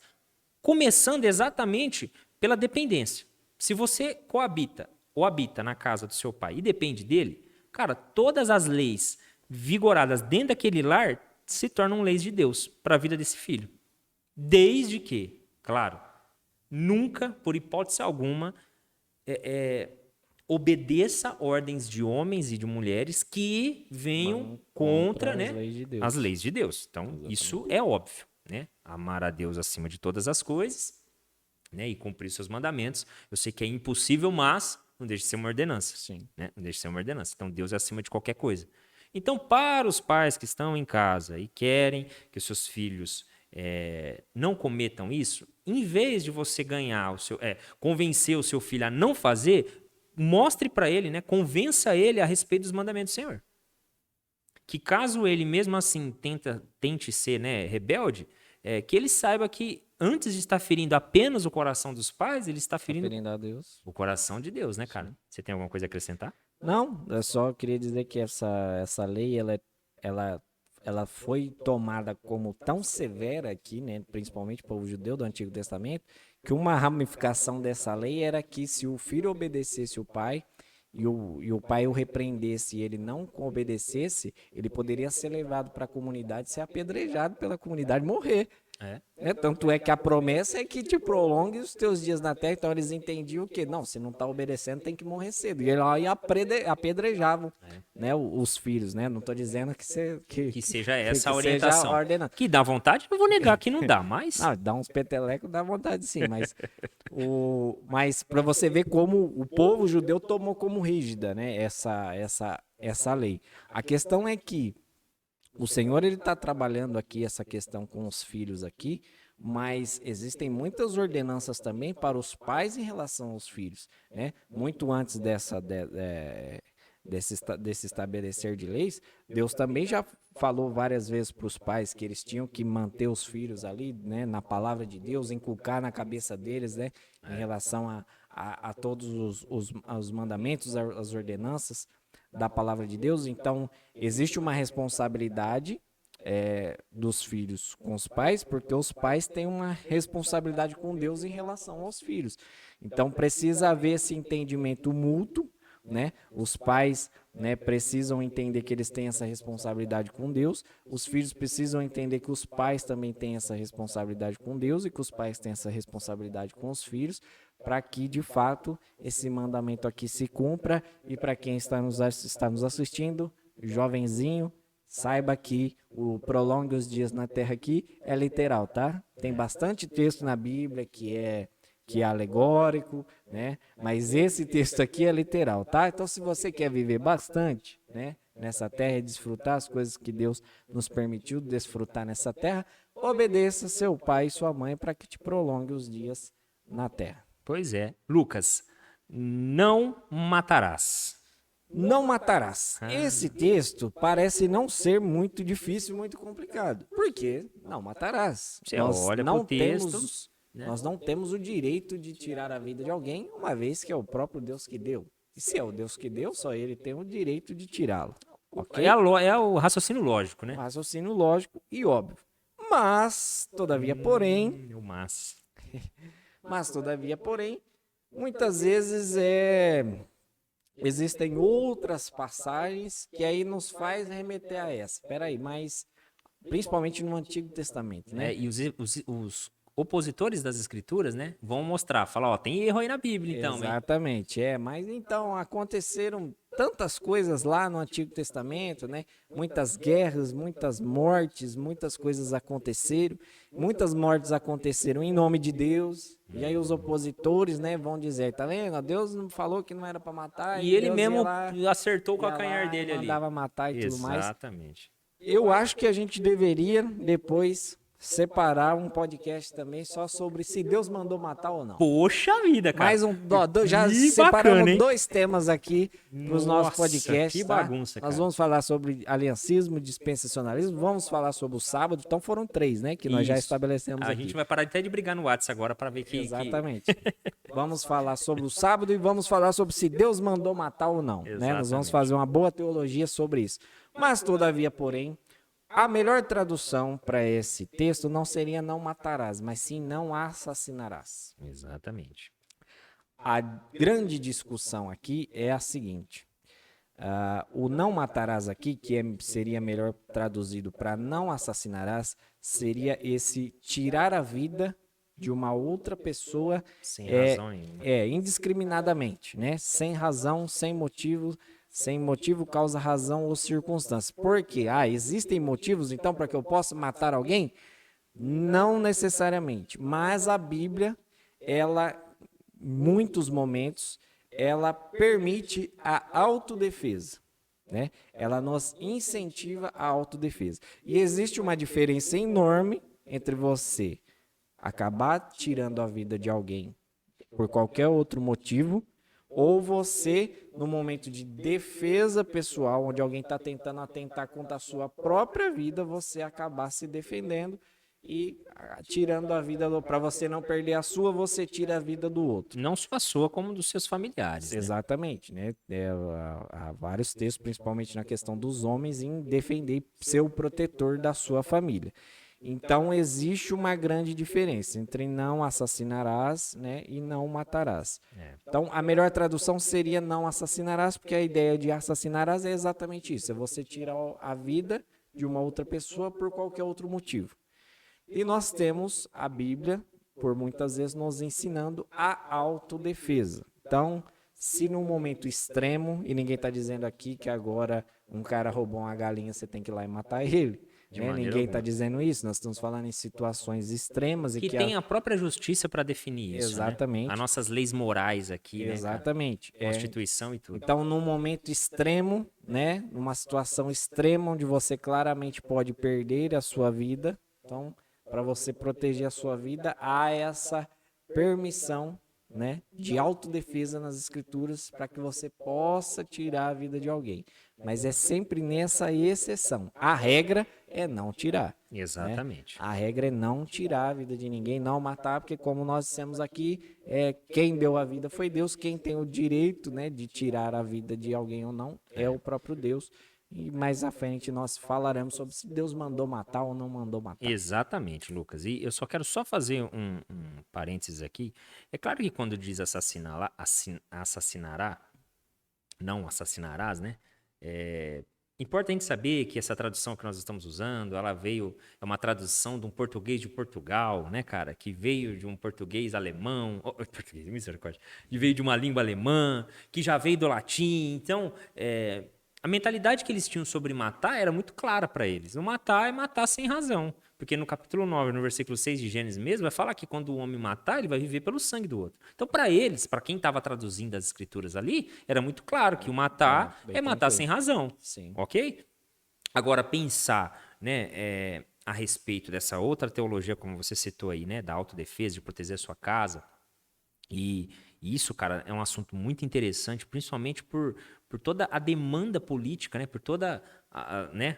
Speaker 2: Começando exatamente pela dependência. Se você coabita ou habita na casa do seu pai e depende dele, cara, todas as leis vigoradas dentro daquele lar se tornam leis de Deus para a vida desse filho. Desde que, claro, nunca, por hipótese alguma, obedeça ordens de homens e de mulheres que venham contra, né, as leis de Deus. Então, exatamente. Isso é óbvio, né? Amar a Deus acima de todas as coisas, né, e cumprir seus mandamentos. Eu sei que é impossível, mas não deixa de ser uma ordenança.
Speaker 1: Sim.
Speaker 2: Né? Não deixa de ser uma ordenança. Então, Deus é acima de qualquer coisa. Então, para os pais que estão em casa e querem que os seus filhos não cometam isso, em vez de você convencer o seu filho a não fazer, mostre para ele, né, convença ele a respeito dos mandamentos do Senhor. Que caso ele mesmo assim tente ser, né, rebelde, que ele saiba que antes de estar ferindo apenas o coração dos pais, ele está ferindo
Speaker 1: Referindo a Deus.
Speaker 2: o coração de Deus, né, cara? Você tem alguma coisa a acrescentar?
Speaker 1: Não, eu só queria dizer que essa lei, ela, ela foi tomada como tão severa aqui, né, principalmente para o judeu do Antigo Testamento, que uma ramificação dessa lei era que se o filho obedecesse o pai e o pai o repreendesse e ele não obedecesse, ele poderia ser levado para a comunidade, ser apedrejado pela comunidade, morrer.
Speaker 2: É.
Speaker 1: Né? Tanto é que a promessa é que te prolongue os teus dias na terra. Então eles entendiam que, não, se não está obedecendo, tem que morrer cedo. E eles lá apedrejavam né, os filhos, né? Não estou dizendo que
Speaker 2: seja essa a
Speaker 1: que
Speaker 2: orientação.
Speaker 1: seja ordenado.
Speaker 2: Que dá vontade, não vou negar que não dá, mas...
Speaker 1: Não, dá uns petelecos, dá vontade sim, mas para você ver como o povo judeu tomou como rígida, né, essa lei. A questão é que o Senhor ele está trabalhando aqui essa questão com os filhos aqui, mas existem muitas ordenanças também para os pais em relação aos filhos, né? Muito antes desse estabelecer de leis, Deus também já falou várias vezes para os pais que eles tinham que manter os filhos ali, né, na palavra de Deus, inculcar na cabeça deles, né, em relação a todos os mandamentos, as ordenanças da palavra de Deus. Então, existe uma responsabilidade dos filhos com os pais, porque os pais têm uma responsabilidade com Deus em relação aos filhos. Então, precisa haver esse entendimento mútuo, né? Os pais, né, precisam entender que eles têm essa responsabilidade com Deus, os filhos precisam entender que os pais também têm essa responsabilidade com Deus e que os pais têm essa responsabilidade com os filhos, para que, de fato, esse mandamento aqui se cumpra. E para quem está nos assistindo, jovenzinho, saiba que o prolongue os dias na terra aqui é literal, tá? Tem bastante texto na Bíblia que é alegórico, né? Mas esse texto aqui é literal, tá? Então, se você quer viver bastante, né, nessa terra e desfrutar as coisas que Deus nos permitiu desfrutar nessa terra, obedeça seu pai e sua mãe para que te prolongue os dias na terra.
Speaker 2: Pois é. Lucas, não matarás.
Speaker 1: Não matarás. Esse texto parece não ser muito difícil, muito complicado. Por quê? Não matarás.
Speaker 2: Você olha pro texto, né?
Speaker 1: Nós não temos o direito de tirar a vida de alguém, uma vez que é o próprio Deus que deu. E se é o Deus que deu, só ele tem o direito de tirá-lo. Okay?
Speaker 2: É o raciocínio lógico, né?
Speaker 1: Um raciocínio lógico e óbvio. Mas, todavia, porém... Mas, todavia, porém, muitas vezes existem outras passagens que aí nos faz remeter a essa. Espera aí, mas principalmente no Antigo Testamento, né?
Speaker 2: E os opositores das escrituras, né, vão mostrar, falar, ó, tem erro aí na Bíblia, então.
Speaker 1: Exatamente, mas então aconteceram tantas coisas lá no Antigo Testamento, né? Muitas guerras, muitas mortes, muitas coisas aconteceram, muitas mortes aconteceram em nome de Deus. E aí os opositores, né, vão dizer, tá vendo? Deus não falou que não era para matar.
Speaker 2: E ele
Speaker 1: Deus
Speaker 2: mesmo acertou o calcanhar dele ali.
Speaker 1: Mandava matar e tudo mais.
Speaker 2: Exatamente.
Speaker 1: Eu acho que a gente deveria depois separar um podcast também só sobre se Deus mandou matar ou não.
Speaker 2: Poxa vida, cara.
Speaker 1: Mais já separamos 2 temas aqui para os nossos podcasts.
Speaker 2: Que bagunça,
Speaker 1: cara. Nós vamos falar sobre aliancismo, dispensacionalismo, vamos falar sobre o sábado. Então foram 3, né, que nós já estabelecemos aqui.
Speaker 2: A gente vai parar até de brigar no WhatsApp agora para ver que...
Speaker 1: Exatamente. Vamos falar sobre o sábado e vamos falar sobre se Deus mandou matar ou não. Né? Nós vamos fazer uma boa teologia sobre isso. Mas, todavia, porém, a melhor tradução para esse texto não seria não matarás, mas sim não assassinarás.
Speaker 2: Exatamente.
Speaker 1: A grande discussão aqui é a seguinte. O não matarás aqui, que seria melhor traduzido para não assassinarás, seria esse tirar a vida de uma outra pessoa
Speaker 2: sem razão nenhuma.
Speaker 1: Indiscriminadamente, né? Sem razão, sem motivo, causa, razão ou circunstância. Por quê? Existem motivos, então, para que eu possa matar alguém? Não necessariamente. Mas a Bíblia, ela, em muitos momentos, ela permite a autodefesa. Né? Ela nos incentiva a autodefesa. E existe uma diferença enorme entre você acabar tirando a vida de alguém por qualquer outro motivo, ou você, no momento de defesa pessoal, onde alguém está tentando atentar contra a sua própria vida, você acabar se defendendo e tirando a vida para você não perder a sua, você tira a vida do outro.
Speaker 2: Não só a sua, como dos seus familiares. Né?
Speaker 1: Exatamente, né? Há vários textos, principalmente na questão dos homens, em defender ser o protetor da sua família. Então, existe uma grande diferença entre não assassinarás, né, e não matarás. Então, a melhor tradução seria não assassinarás, porque a ideia de assassinarás é exatamente isso, é você tirar a vida de uma outra pessoa por qualquer outro motivo. E nós temos a Bíblia, por muitas vezes, nos ensinando a autodefesa. Então, se num momento extremo, e ninguém está dizendo aqui que agora um cara roubou uma galinha, você tem que ir lá e matar ele. Né? Ninguém está dizendo isso, nós estamos falando em situações extremas.
Speaker 2: Que tem a própria justiça para definir isso.
Speaker 1: Exatamente.
Speaker 2: Né? As nossas leis morais aqui,
Speaker 1: exatamente.
Speaker 2: Né, Constituição e tudo.
Speaker 1: Então, num momento extremo, né, numa situação extrema onde você claramente pode perder a sua vida, então, para você proteger a sua vida, há essa permissão, né, de autodefesa nas escrituras para que você possa tirar a vida de alguém. Mas é sempre nessa exceção. A regra é não tirar.
Speaker 2: Exatamente.
Speaker 1: Né? A regra é não tirar a vida de ninguém, não matar, porque como nós dissemos aqui, quem deu a vida foi Deus, quem tem o direito, né, de tirar a vida de alguém ou não é o próprio Deus. E mais à frente nós falaremos sobre se Deus mandou matar ou não mandou matar.
Speaker 2: Exatamente, Lucas. E eu só quero fazer um parênteses aqui. É claro que quando diz assassinará, não assassinarás, né? É importante saber que essa tradução que nós estamos usando, ela é uma tradução de um português de Portugal, né, cara? Que veio de um português alemão, português, misericórdia, que veio de uma língua alemã, que já veio do latim. Então, a mentalidade que eles tinham sobre matar era muito clara para eles. O matar é matar sem razão. Porque no capítulo 9, no versículo 6 de Gênesis mesmo, vai falar que quando o homem matar, ele vai viver pelo sangue do outro. Então, para eles, para quem estava traduzindo as escrituras ali, era muito claro que o matar é matar sem razão.
Speaker 1: Sim.
Speaker 2: Ok? Agora, pensar, né, a respeito dessa outra teologia, como você citou aí, né, da autodefesa, de proteger a sua casa. E isso, cara, é um assunto muito interessante, principalmente por toda a demanda política, né? Por toda né?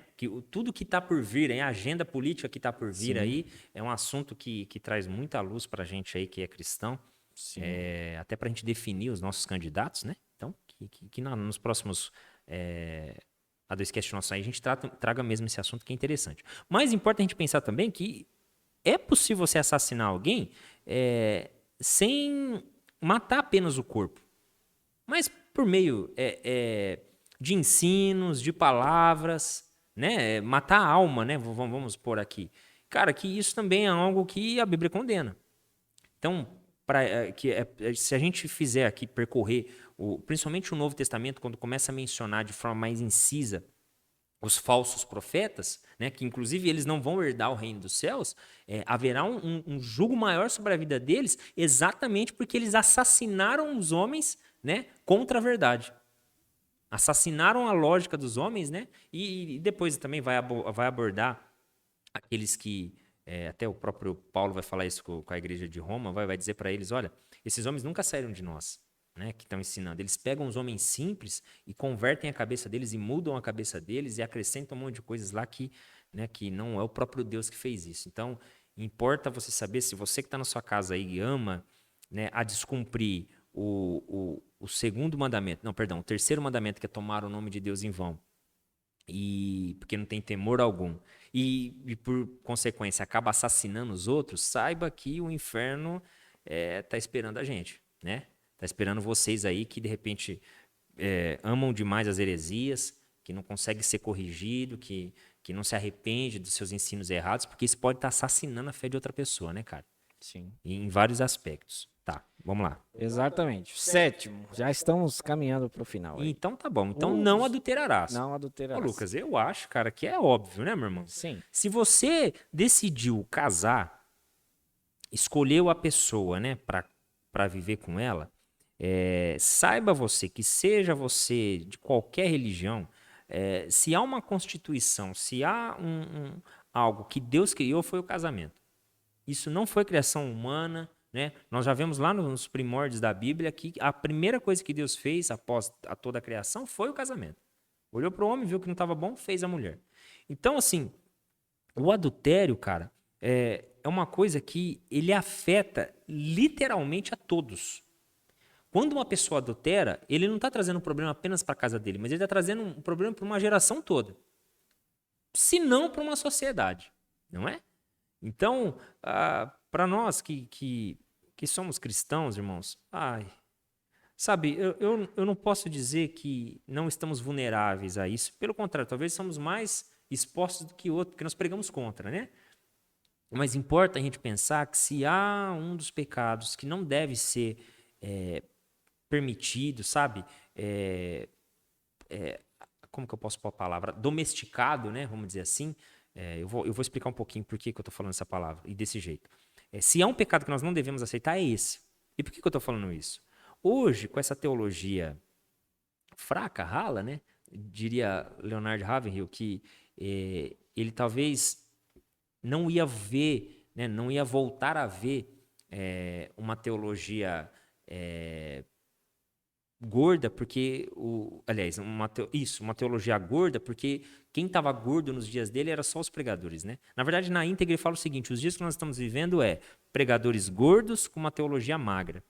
Speaker 2: Tudo que está por vir, a agenda política que está por vir. Sim. Aí, é um assunto que traz muita luz para a gente aí que é cristão, até para a gente definir os nossos candidatos, né? Então, que nos próximos A2Cast nosso aí, a gente traga mesmo esse assunto que é interessante. Mas importa a gente pensar também que é possível você assassinar alguém sem matar apenas o corpo, mas por meio de ensinos, de palavras, né? Matar a alma, né? Vamos pôr aqui. Cara, que isso também é algo que a Bíblia condena. Então, se a gente fizer aqui percorrer, principalmente o Novo Testamento, quando começa a mencionar de forma mais incisa os falsos profetas, né, que inclusive eles não vão herdar o reino dos céus, haverá um jugo maior sobre a vida deles, exatamente porque eles assassinaram os homens, né, contra a verdade. Assassinaram a lógica dos homens, né, e depois também vai abordar aqueles que, até o próprio Paulo vai falar isso com a igreja de Roma, vai dizer para eles, olha, esses homens nunca saíram de nós. Né, que estão ensinando. Eles pegam os homens simples e convertem a cabeça deles e mudam a cabeça deles e acrescentam um monte de coisas lá que não é o próprio Deus que fez isso. Então, importa você saber se você que está na sua casa aí ama, né, a descumprir o segundo mandamento, não, perdão, o terceiro mandamento, que é tomar o nome de Deus em vão, e porque não tem temor algum, e por consequência acaba assassinando os outros, saiba que o inferno está esperando a gente, né? Está esperando vocês aí que, de repente, amam demais as heresias, que não consegue ser corrigido, que não se arrepende dos seus ensinos errados, porque isso pode estar assassinando a fé de outra pessoa, né, cara?
Speaker 1: Sim.
Speaker 2: E em vários aspectos. Tá, vamos lá.
Speaker 1: Exatamente. Sétimo, já estamos caminhando para o final. Aí.
Speaker 2: Então tá bom. Então não adulterarás.
Speaker 1: Não adulterarás.
Speaker 2: Ô, Lucas, eu acho, cara, que é óbvio, né, meu irmão?
Speaker 1: Sim.
Speaker 2: Se você decidiu casar, escolheu a pessoa, né, para viver com ela, saiba você que seja você de qualquer religião, se há uma constituição, se há algo que Deus criou, foi o casamento. Isso não foi criação humana, né? Nós já vemos lá nos primórdios da Bíblia que a primeira coisa que Deus fez após toda a criação foi o casamento. Olhou para o homem, viu que não estava bom, fez a mulher. Então, assim, o adultério, cara, é uma coisa que ele afeta literalmente a todos. Quando uma pessoa adultera, ele não está trazendo um problema apenas para a casa dele, mas ele está trazendo um problema para uma geração toda. Se não para uma sociedade, não é? Então, para nós que somos cristãos, irmãos, sabe, eu não posso dizer que não estamos vulneráveis a isso. Pelo contrário, talvez somos mais expostos do que outros, porque nós pregamos contra, né? Mas importa a gente pensar que se há um dos pecados que não deve ser permitido, sabe? Como que eu posso pôr a palavra? Domesticado, né? Vamos dizer assim. Eu vou explicar um pouquinho por que eu estou falando essa palavra e desse jeito. Se há um pecado que nós não devemos aceitar, é esse. E por que eu estou falando isso? Hoje, com essa teologia fraca, rala, né? Diria Leonard Ravenhill que ele talvez não ia ver, né? Não ia voltar a ver uma teologia gorda, porque aliás, uma teologia gorda, porque quem estava gordo nos dias dele era só os pregadores, né? Na verdade, na íntegra ele fala o seguinte: os dias que nós estamos vivendo pregadores gordos com uma teologia magra.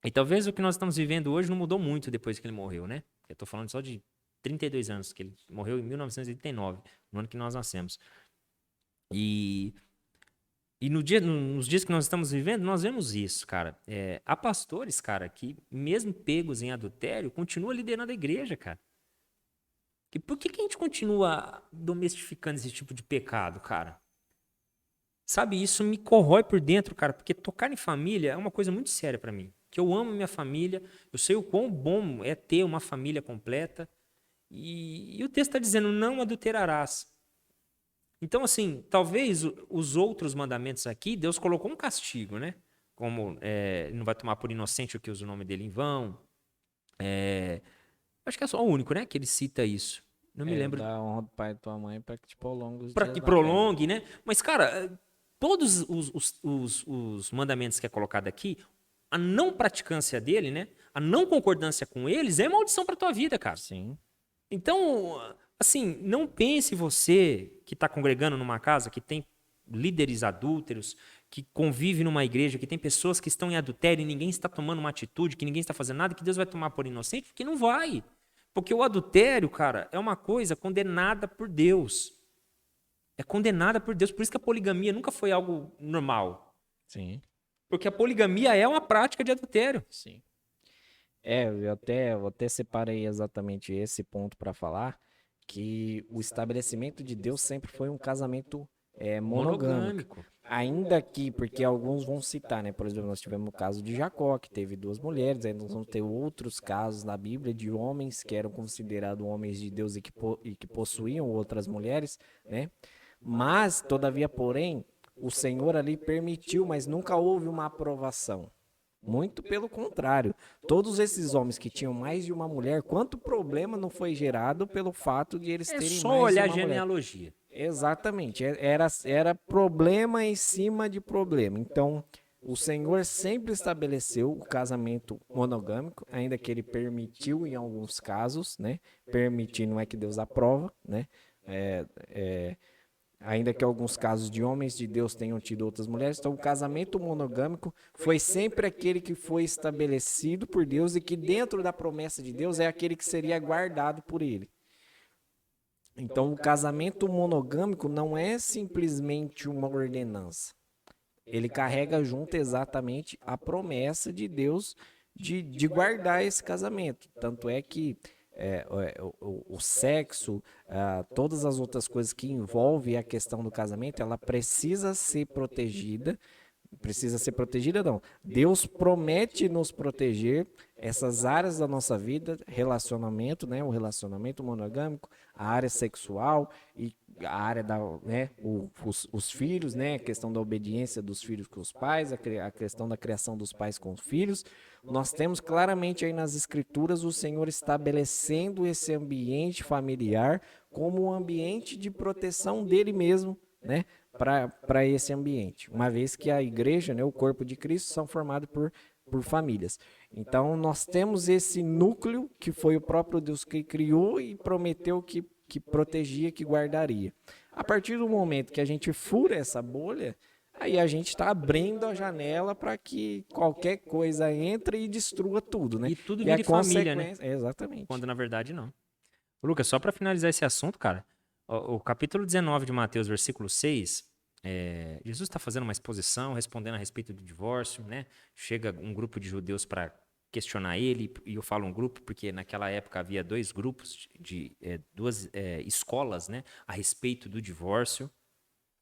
Speaker 2: E talvez o que nós estamos vivendo hoje não mudou muito depois que ele morreu, né? Eu estou falando só de 32 anos, que ele morreu em 1989, no ano que nós nascemos. E nos dias que nós estamos vivendo, nós vemos isso, cara. Há pastores, cara, que mesmo pegos em adultério, continuam liderando a igreja, cara. E por que a gente continua domestificando esse tipo de pecado, cara? Sabe, isso me corrói por dentro, cara, porque tocar em família é uma coisa muito séria pra mim. Que eu amo minha família, eu sei o quão bom é ter uma família completa. E o texto está dizendo, não adulterarás. Então, assim, talvez os outros mandamentos aqui, Deus colocou um castigo, né? Como não vai tomar por inocente o que usa o nome dele em vão. Acho que é só o único, né? Que ele cita isso. Não me lembro.
Speaker 1: Dá honra do pai e tua mãe para que te prolongue os
Speaker 2: Para
Speaker 1: dias
Speaker 2: que
Speaker 1: na
Speaker 2: prolongue, né? Mas, cara, todos os mandamentos que é colocado aqui, a não praticância dele, né? A não concordância com eles é maldição para tua vida, cara.
Speaker 1: Sim.
Speaker 2: Então, assim, não pense você que está congregando numa casa que tem líderes adúlteros, que convive numa igreja, que tem pessoas que estão em adultério e ninguém está tomando uma atitude, que ninguém está fazendo nada, que Deus vai tomar por inocente, porque não vai. Porque o adultério, cara, é uma coisa condenada por Deus. É condenada por Deus. Por isso que a poligamia nunca foi algo normal.
Speaker 1: Sim.
Speaker 2: Porque a poligamia é uma prática de adultério.
Speaker 1: Sim. Eu até separei exatamente esse ponto para falar, que o estabelecimento de Deus sempre foi um casamento monogâmico. Ainda que, porque alguns vão citar, né? Por exemplo, nós tivemos o caso de Jacó, que teve 2 mulheres, aí nós vamos ter outros casos na Bíblia de homens que eram considerados homens de Deus e que possuíam outras mulheres, né? Mas, todavia, porém, o Senhor ali permitiu, mas nunca houve uma aprovação. Muito pelo contrário. Todos esses homens que tinham mais de uma mulher, quanto problema não foi gerado pelo fato de eles terem mais de uma mulher?
Speaker 2: É só olhar a genealogia.
Speaker 1: Exatamente. Era problema em cima de problema. Então, o Senhor sempre estabeleceu o casamento monogâmico, ainda que ele permitiu em alguns casos, né? Permitir não é que Deus aprova, né? Ainda que alguns casos de homens de Deus tenham tido outras mulheres. Então, o casamento monogâmico foi sempre aquele que foi estabelecido por Deus e que dentro da promessa de Deus é aquele que seria guardado por ele. Então, o casamento monogâmico não é simplesmente uma ordenança. Ele carrega junto exatamente a promessa de Deus de guardar esse casamento. Tanto é que o sexo, todas as outras coisas que envolvem a questão do casamento, ela precisa ser protegida. Precisa ser protegida, não. Deus promete nos proteger essas áreas da nossa vida, relacionamento, né? O relacionamento monogâmico, a área sexual e a área os filhos, né? A questão da obediência dos filhos com os pais, a questão da criação dos pais com os filhos. Nós temos claramente aí nas escrituras o Senhor estabelecendo esse ambiente familiar como um ambiente de proteção dele mesmo, né? Para esse ambiente, uma vez que a igreja, né, o corpo de Cristo, são formados por famílias. Então, nós temos esse núcleo que foi o próprio Deus que criou e prometeu que que protegia, que guardaria. A partir do momento que a gente fura essa bolha, aí a gente está abrindo a janela para que qualquer coisa entre e destrua tudo, né?
Speaker 2: E tudo
Speaker 1: E a
Speaker 2: vira família, né?
Speaker 1: consequência... Exatamente.
Speaker 2: Quando na verdade não. Lucas, só para finalizar esse assunto, cara, o capítulo 19 de Mateus, versículo 6, Jesus está fazendo uma exposição, respondendo a respeito do divórcio, né? Chega um grupo de judeus para questionar ele, e eu falo um grupo porque naquela época havia dois grupos, duas escolas, né? A respeito do divórcio,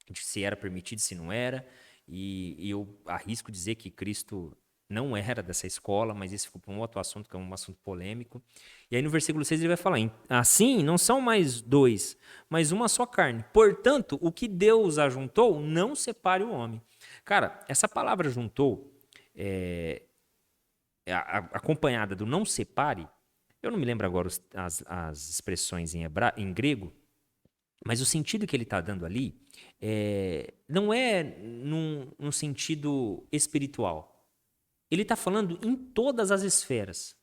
Speaker 2: de se era permitido, se não era, e eu arrisco dizer que Cristo não era dessa escola, mas isso ficou para um outro assunto, que é um assunto polêmico. E aí no versículo 6 ele vai falar, assim não são mais dois, mas uma só carne. Portanto, o que Deus ajuntou, não separe o homem. Cara, essa palavra juntou, acompanhada do não separe, eu não me lembro agora as expressões em grego, mas o sentido que ele está dando ali não é num sentido espiritual. Ele está falando em todas as esferas.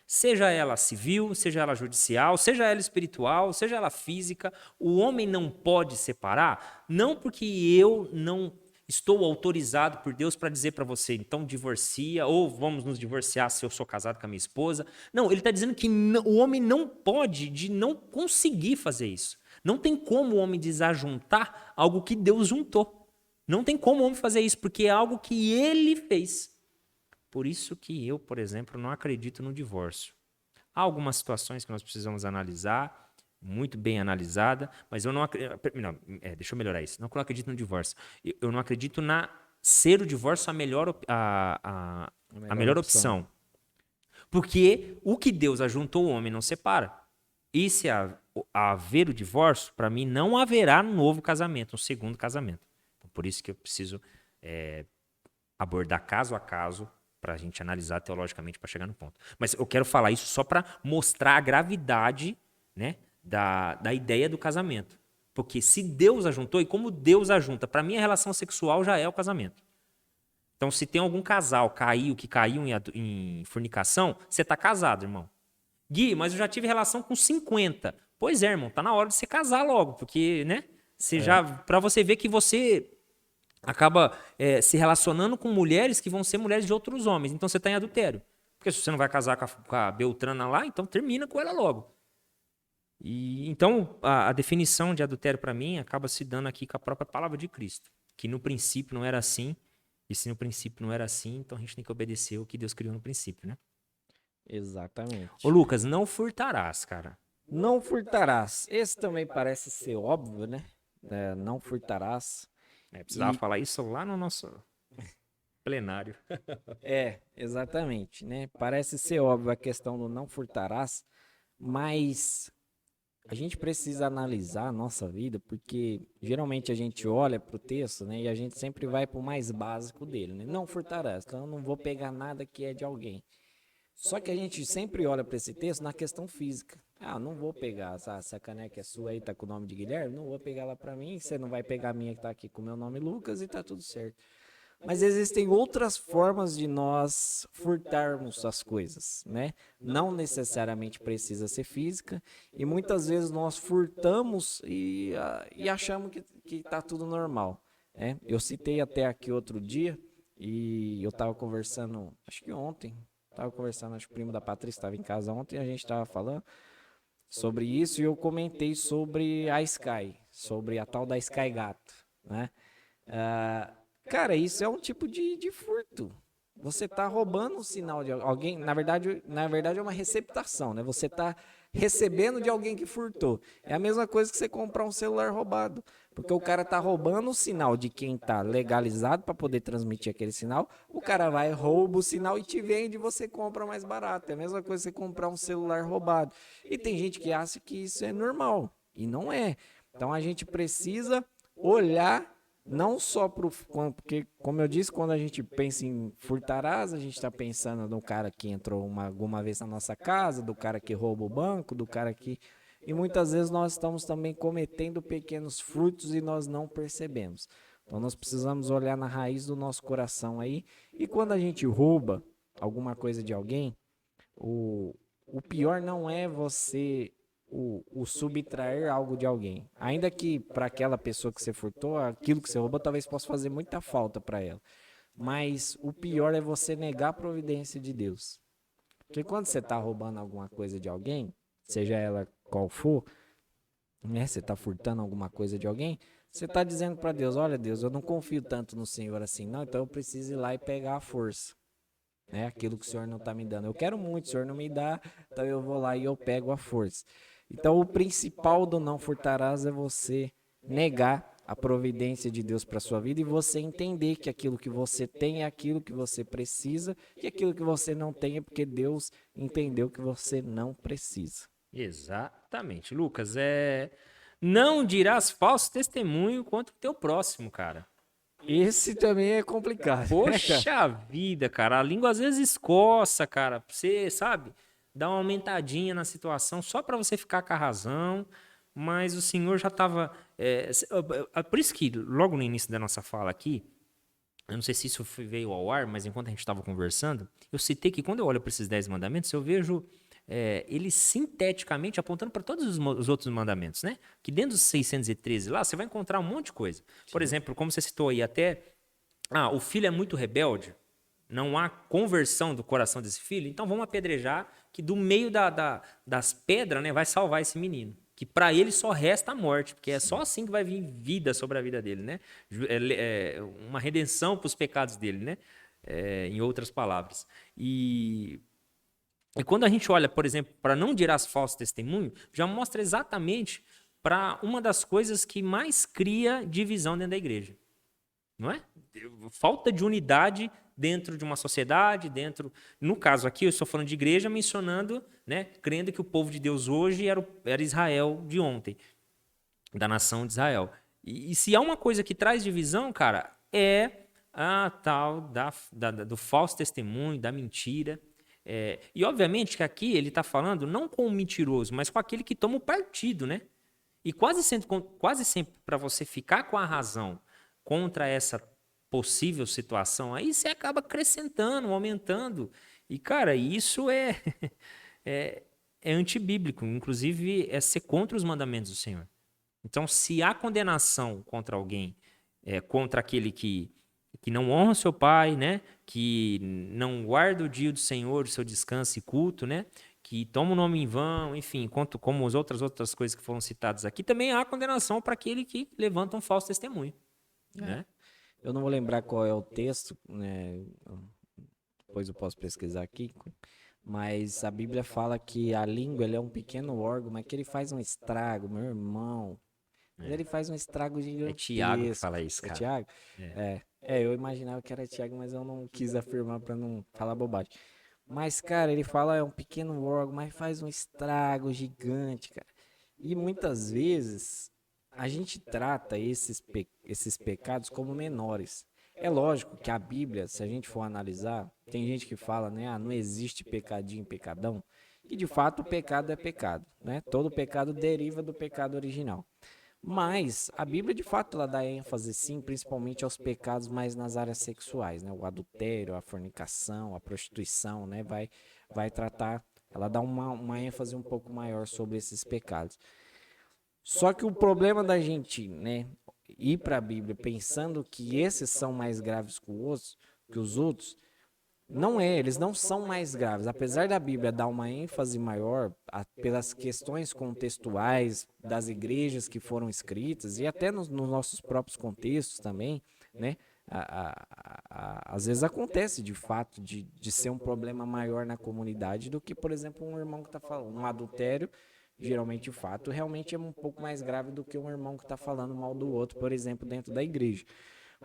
Speaker 2: Seja ela civil, seja ela judicial, seja ela espiritual, seja ela física, o homem não pode separar, não porque eu não estou autorizado por Deus para dizer para você, então divorcia, ou vamos nos divorciar se eu sou casado com a minha esposa. Não, ele está dizendo que o homem não pode, de não conseguir fazer isso. Não tem como o homem desajuntar algo que Deus juntou. Não tem como o homem fazer isso, porque é algo que ele fez. Por isso que eu, por exemplo, não acredito no divórcio. Há algumas situações que nós precisamos analisar, muito bem analisada, mas eu não acredito... deixa eu melhorar isso. Não que eu não acredito no divórcio. Eu não acredito ser o divórcio a melhor opção. Porque o que Deus ajuntou, o homem não separa. E se haver o divórcio, para mim não haverá um novo casamento, um segundo casamento. Então, por isso que eu preciso abordar caso a caso, para a gente analisar teologicamente para chegar no ponto. Mas eu quero falar isso só para mostrar a gravidade, né, da ideia do casamento. Porque se Deus ajuntou, e como Deus ajunta, para mim a relação sexual já é o casamento. Então se tem algum casal que caiu em fornicação, você está casado, irmão. Gui, mas eu já tive relação com 50. Pois é, irmão, tá na hora de você casar logo, porque, né, para você ver que você acaba se relacionando com mulheres que vão ser mulheres de outros homens. Então você está em adultério. Porque se você não vai casar com a Beltrana lá, então termina com ela logo. E então a definição de adultério para mim acaba se dando aqui com a própria palavra de Cristo. Que no princípio não era assim. E se no princípio não era assim, então a gente tem que obedecer o que Deus criou no princípio, né?
Speaker 1: Exatamente.
Speaker 2: Ô Lucas, não furtarás, cara.
Speaker 1: Não furtarás. Esse também parece ser óbvio, né? Não furtarás.
Speaker 2: Precisava falar isso lá no nosso plenário.
Speaker 1: Exatamente, né? Parece ser óbvio a questão do não furtarás, mas a gente precisa analisar a nossa vida, porque geralmente a gente olha para o texto, né? E a gente sempre vai para o mais básico dele, né? Não furtarás, então eu não vou pegar nada que é de alguém. Só que a gente sempre olha para esse texto na questão física. Não vou pegar, essa caneca é sua aí, tá com o nome de Guilherme, não vou pegar lá para mim, você não vai pegar a minha que tá aqui com o meu nome Lucas e tá tudo certo. Mas existem outras formas de nós furtarmos as coisas, né? Não necessariamente precisa ser física, e muitas vezes nós furtamos e achamos que tá tudo normal, né? Eu citei até aqui outro dia, e eu tava conversando, acho que ontem, acho que o primo da Patrícia estava em casa ontem, e a gente estava falando sobre isso, e eu comentei sobre a Sky, sobre a tal da Sky Gato, né? Cara, isso é um tipo de furto. Você está roubando um sinal de alguém, na verdade é uma receptação, né? Você está recebendo de alguém que furtou. É a mesma coisa que você comprar um celular roubado, porque o cara está roubando o sinal de quem está legalizado para poder transmitir aquele sinal. O cara vai, rouba o sinal e te vende e você compra mais barato. É a mesma coisa que você comprar um celular roubado. E tem gente que acha que isso é normal, e não é. Então a gente precisa olhar não só porque, como eu disse, quando a gente pensa em furtarás, a gente está pensando no cara que entrou alguma vez na nossa casa, do cara que rouba o banco, do cara que... E muitas vezes nós estamos também cometendo pequenos furtos e nós não percebemos. Então nós precisamos olhar na raiz do nosso coração aí. E quando a gente rouba alguma coisa de alguém, o pior não é você o subtrair algo de alguém. Ainda que para aquela pessoa que você furtou, aquilo que você roubou talvez possa fazer muita falta para ela. Mas o pior é você negar a providência de Deus. Porque quando você está roubando alguma coisa de alguém, seja ela qual for, né? Você está furtando alguma coisa de alguém, você está dizendo para Deus, olha Deus, eu não confio tanto no Senhor assim, não, então eu preciso ir lá e pegar a força. Né? Aquilo que o Senhor não está me dando. Eu quero muito, o Senhor não me dá, então eu vou lá e eu pego a força. Então o principal do não furtarás é você negar a providência de Deus para sua vida e você entender que aquilo que você tem é aquilo que você precisa e aquilo que você não tem é porque Deus entendeu que você não precisa.
Speaker 2: Exatamente, Lucas. Não dirás falso testemunho contra o teu próximo, cara.
Speaker 1: Esse também é complicado.
Speaker 2: Poxa vida, cara. A língua às vezes escoça, cara. Pra você, sabe, dar uma aumentadinha na situação só para você ficar com a razão. Mas o senhor já estava. Por isso que, logo no início da nossa fala aqui, eu não sei se isso veio ao ar, mas enquanto a gente estava conversando, eu citei que quando eu olho para esses 10 mandamentos, eu vejo eles sinteticamente apontando para todos os outros mandamentos, né? Que dentro dos 613 lá, você vai encontrar um monte de coisa. Por exemplo, como você citou aí, até o filho é muito rebelde, não há conversão do coração desse filho, então vamos apedrejar que do meio das pedras, né, vai salvar esse menino. Que para ele só resta a morte, porque é só assim que vai vir vida sobre a vida dele, né? Uma redenção para os pecados dele, né? Em outras palavras. E quando a gente olha, por exemplo, para não dirás falso testemunho, já mostra exatamente para uma das coisas que mais cria divisão dentro da igreja. Não é? Falta de unidade dentro de uma sociedade, no caso aqui eu estou falando de igreja, mencionando, né, crendo que o povo de Deus hoje era Israel de ontem, da nação de Israel. E se há uma coisa que traz divisão, cara, é a tal do falso testemunho, da mentira. E obviamente que aqui ele está falando não com o mentiroso, mas com aquele que toma o partido, né? E quase sempre para você ficar com a razão contra essa possível situação, aí você acaba acrescentando, aumentando. E, cara, isso é antibíblico. Inclusive, é ser contra os mandamentos do Senhor. Então, se há condenação contra alguém, contra aquele que não honra seu pai, né? Que não guarda o dia do Senhor, o seu descanso e culto, né? Que toma o nome em vão, enfim, como as outras coisas que foram citadas aqui, também há condenação para aquele que levanta um falso testemunho. Né?
Speaker 1: Eu não vou lembrar qual é o texto, né? Depois eu posso pesquisar aqui, mas a Bíblia fala que a língua ele é um pequeno órgão, mas que ele faz um estrago, meu irmão. Mas ele faz um estrago gigantesco.
Speaker 2: É Tiago que fala isso, cara.
Speaker 1: É Tiago? Eu imaginava que era Tiago, mas eu não quis afirmar para não falar bobagem. Mas, cara, ele fala é um pequeno órgão, mas faz um estrago gigante, cara. E muitas vezes a gente trata esses pecados como menores. É lógico que a Bíblia, se a gente for analisar, tem gente que fala, né, não existe pecadinho, pecadão, e de fato o pecado é pecado, né? Todo pecado deriva do pecado original. Mas a Bíblia, de fato, ela dá ênfase, sim, principalmente aos pecados mais nas áreas sexuais, né? O adultério, a fornicação, a prostituição, né? Vai tratar, ela dá uma ênfase um pouco maior sobre esses pecados. Só que o problema da gente, né, ir para a Bíblia pensando que esses são mais graves que os outros, não é, eles não são mais graves. Apesar da Bíblia dar uma ênfase maior pelas questões contextuais das igrejas que foram escritas e até nos nossos próprios contextos também, né? Às vezes acontece de fato de ser um problema maior na comunidade do que, por exemplo, um irmão que está falando um adultério. Geralmente o fato realmente é um pouco mais grave do que um irmão que está falando mal do outro, por exemplo, dentro da igreja.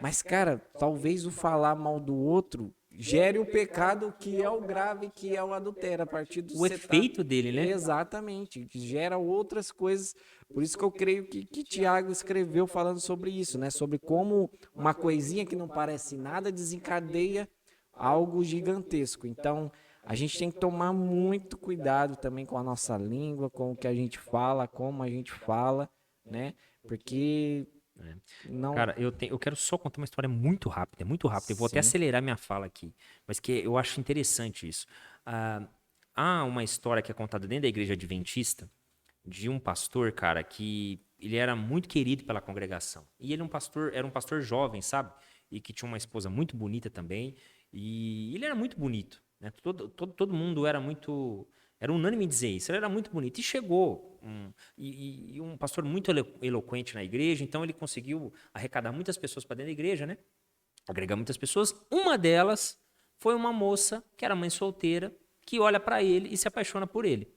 Speaker 1: Mas, cara, talvez o falar mal do outro gere o pecado que é o grave, que é o adultério. A partir do
Speaker 2: efeito dele, né?
Speaker 1: Exatamente, que gera outras coisas. Por isso que eu creio que Tiago escreveu falando sobre isso, né? Sobre como uma coisinha que não parece nada desencadeia algo gigantesco. Então, a gente tem que tomar muito cuidado também com a nossa língua, com o que a gente fala, como a gente fala, né? Porque não...
Speaker 2: Cara, eu quero só contar uma história muito rápida, muito rápida. Eu vou até acelerar minha fala aqui, mas que eu acho interessante isso. Há uma história que é contada dentro da igreja adventista, de um pastor, cara, que ele era muito querido pela congregação. E ele era um pastor jovem, sabe? E que tinha uma esposa muito bonita também. E ele era muito bonito, né? Todo mundo era unânime em dizer isso. Ele era muito bonito. E chegou e um pastor muito eloquente na igreja, então ele conseguiu arrecadar muitas pessoas para dentro da igreja, né? Agregar muitas pessoas. Uma delas foi uma moça que era mãe solteira, que olha para ele e se apaixona por ele.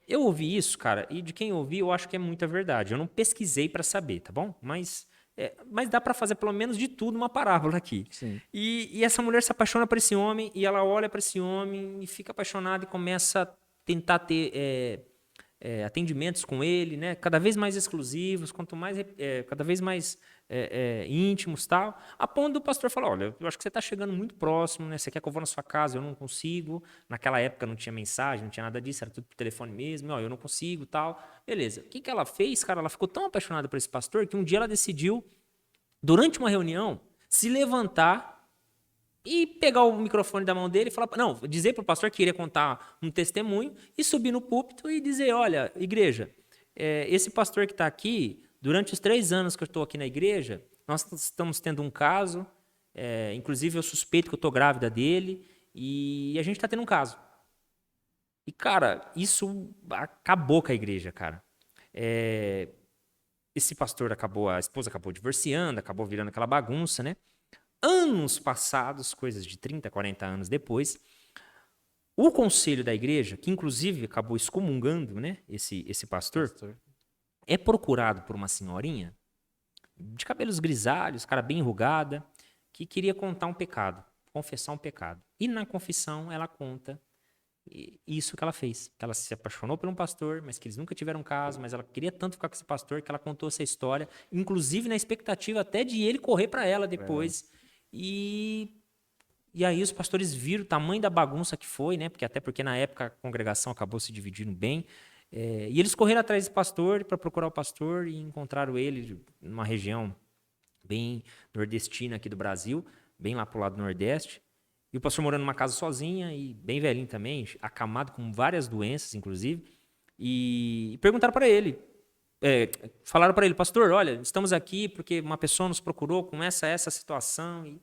Speaker 2: Eu ouvi isso, cara, e de quem ouvi eu acho que é muita verdade. Eu não pesquisei para saber, tá bom? Mas dá para fazer pelo menos de tudo uma parábola aqui.
Speaker 1: Sim.
Speaker 2: E essa mulher se apaixona por esse homem e ela olha para esse homem e fica apaixonada e começa a tentar ter atendimentos com ele, né? Cada vez mais exclusivos, cada vez mais íntimos, tal. A ponto do pastor falar, olha, eu acho que você está chegando muito próximo, né? Você quer que eu vá na sua casa? Eu não consigo. Naquela época não tinha mensagem, não tinha nada disso, era tudo por telefone mesmo. Ó, eu não consigo, tal. Beleza. O que ela fez, cara? Ela ficou tão apaixonada por esse pastor que um dia ela decidiu, durante uma reunião, se levantar e pegar o microfone da mão dele e falar, não, dizer para o pastor que iria contar um testemunho e subir no púlpito e dizer, olha, igreja, esse pastor que está aqui, durante os 3 anos que eu estou aqui na igreja, nós estamos tendo um caso, inclusive eu suspeito que eu estou grávida dele e a gente está tendo um caso. E, cara, isso acabou com a igreja, cara. Esse pastor a esposa acabou divorciando, acabou virando aquela bagunça, né? Anos passados, coisas de 30, 40 anos depois, o conselho da igreja, que inclusive acabou excomungando, né, esse pastor, é procurado por uma senhorinha de cabelos grisalhos, cara bem enrugada, que queria contar um pecado, confessar um pecado. E na confissão ela conta isso que ela fez, que ela se apaixonou por um pastor, mas que eles nunca tiveram caso, mas ela queria tanto ficar com esse pastor que ela contou essa história, inclusive na expectativa até de ele correr para ela depois. E aí os pastores viram o tamanho da bagunça que foi, né? Porque na época a congregação acabou se dividindo bem. E eles correram atrás desse pastor para procurar o pastor e encontraram ele numa região bem nordestina aqui do Brasil, bem lá pro lado do Nordeste. E o pastor morando numa casa sozinha e bem velhinho também, acamado com várias doenças, inclusive. E perguntaram para ele, falaram para ele, pastor, olha, estamos aqui porque uma pessoa nos procurou com essa situação.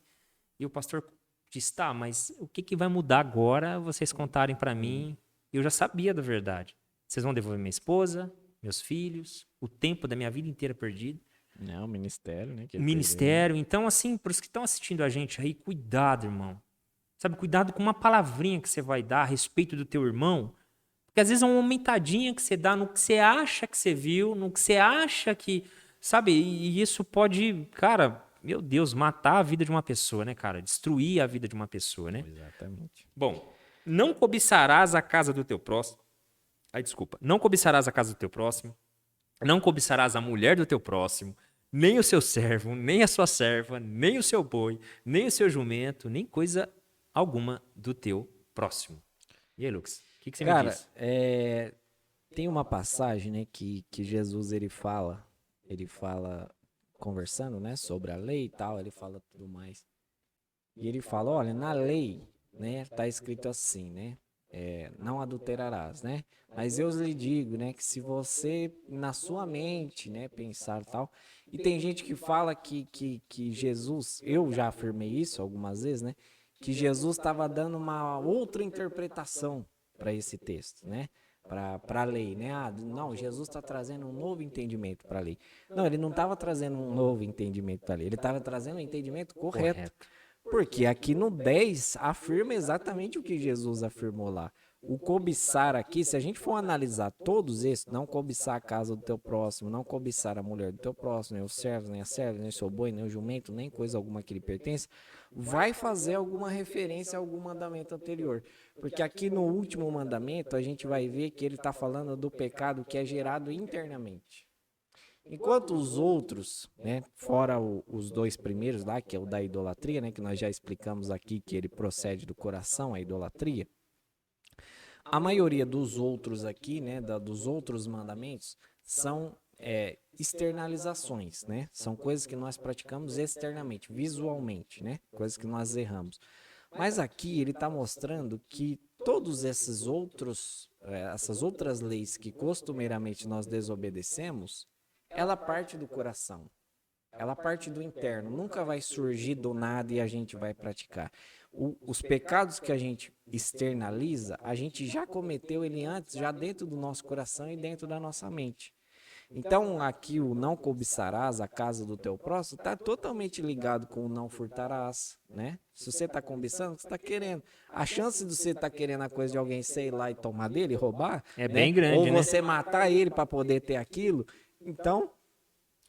Speaker 2: E o pastor disse, tá, mas o que vai mudar agora vocês contarem para mim? Eu já sabia da verdade. Vocês vão devolver minha esposa, meus filhos, o tempo da minha vida inteira perdido.
Speaker 1: Não, o ministério, né?
Speaker 2: O ministério. Então, assim, por isso que estão assistindo a gente aí, cuidado, irmão. Sabe, cuidado com uma palavrinha que você vai dar a respeito do teu irmão. Porque às vezes é uma aumentadinha que você dá no que você acha que você viu, no que você acha que... Sabe, e isso pode, cara, meu Deus, matar a vida de uma pessoa, né, cara? Destruir a vida de uma pessoa, né?
Speaker 1: Exatamente.
Speaker 2: Bom, não cobiçarás a casa do teu próximo. Desculpa. Não cobiçarás a casa do teu próximo. Não cobiçarás a mulher do teu próximo, nem o seu servo, nem a sua serva, nem o seu boi, nem o seu jumento, nem coisa alguma do teu próximo. E aí, Lucas, o que você me diz?
Speaker 1: Tem uma passagem, né, que Jesus ele fala conversando, né, sobre a lei e tal, ele fala tudo mais. E ele fala, olha, na lei, né, tá escrito assim, né, não adulterarás, né? Mas eu lhe digo, né, que se você na sua mente, né, pensar tal, e tem gente que fala que Jesus, eu já afirmei isso algumas vezes, né, que Jesus estava dando uma outra interpretação para esse texto, né? Para a lei, né? Não, Jesus está trazendo um novo entendimento para a lei. Não, ele não estava trazendo um novo entendimento para a lei, ele estava trazendo um entendimento correto. Porque aqui no 10 afirma exatamente o que Jesus afirmou lá. O cobiçar aqui, se a gente for analisar todos esses, não cobiçar a casa do teu próximo, não cobiçar a mulher do teu próximo, nem o servo, nem a serva, nem o seu boi, nem o jumento, nem coisa alguma que lhe pertence, vai fazer alguma referência a algum mandamento anterior. Porque aqui no último mandamento, a gente vai ver que ele está falando do pecado que é gerado internamente. Enquanto os outros, né, fora os 2 primeiros lá, que é o da idolatria, né, que nós já explicamos aqui que ele procede do coração, a idolatria, a maioria dos outros aqui, né, dos outros mandamentos, são externalizações, né? São coisas que nós praticamos externamente, visualmente, né? Coisas que nós erramos. Mas aqui ele está mostrando que todos esses outros, essas outras leis que costumeiramente nós desobedecemos, ela parte do coração. Ela parte do interno, nunca vai surgir do nada e a gente vai praticar. Os pecados que a gente externaliza, a gente já cometeu ele antes, já dentro do nosso coração e dentro da nossa mente. Então, aqui o não cobiçarás a casa do teu próximo está totalmente ligado com o não furtarás, né? Se você está cobiçando, você está querendo. A chance de você estar querendo a coisa de alguém, sei lá, e tomar dele, roubar,
Speaker 2: É
Speaker 1: né?
Speaker 2: bem grande,
Speaker 1: Ou
Speaker 2: né?
Speaker 1: você matar ele para poder ter aquilo. Então,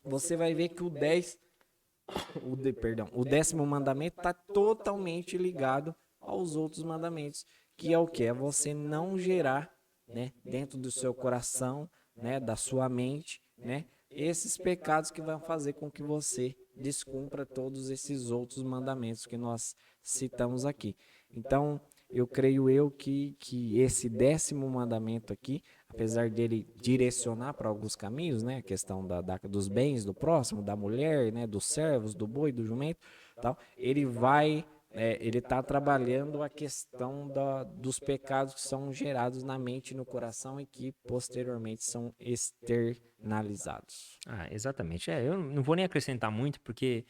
Speaker 1: você vai ver que o 10º mandamento está totalmente ligado aos outros mandamentos, que é o que? É você não gerar, né, dentro do seu coração, né, da sua mente, né, esses pecados que vão fazer com que você descumpra todos esses outros mandamentos que nós citamos aqui. Então, eu creio que esse 10º mandamento aqui, apesar dele direcionar para alguns caminhos, né, a questão dos bens do próximo, da mulher, né, dos servos, do boi, do jumento, tal, ele está trabalhando a questão dos pecados que são gerados na mente e no coração e que posteriormente são externalizados.
Speaker 2: Ah, exatamente. Eu não vou nem acrescentar muito, porque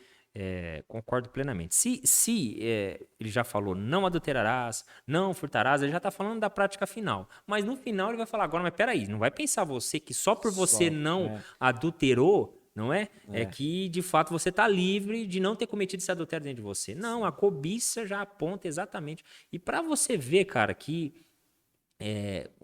Speaker 2: concordo plenamente. Se ele já falou não adulterarás, não furtarás, ele já está falando da prática final. Mas no final ele vai falar agora, mas peraí, não vai pensar você que só por você não adulterou, não é? É que, de fato, você está livre de não ter cometido esse adultério dentro de você. Não, a cobiça já aponta exatamente. E para você ver, cara, que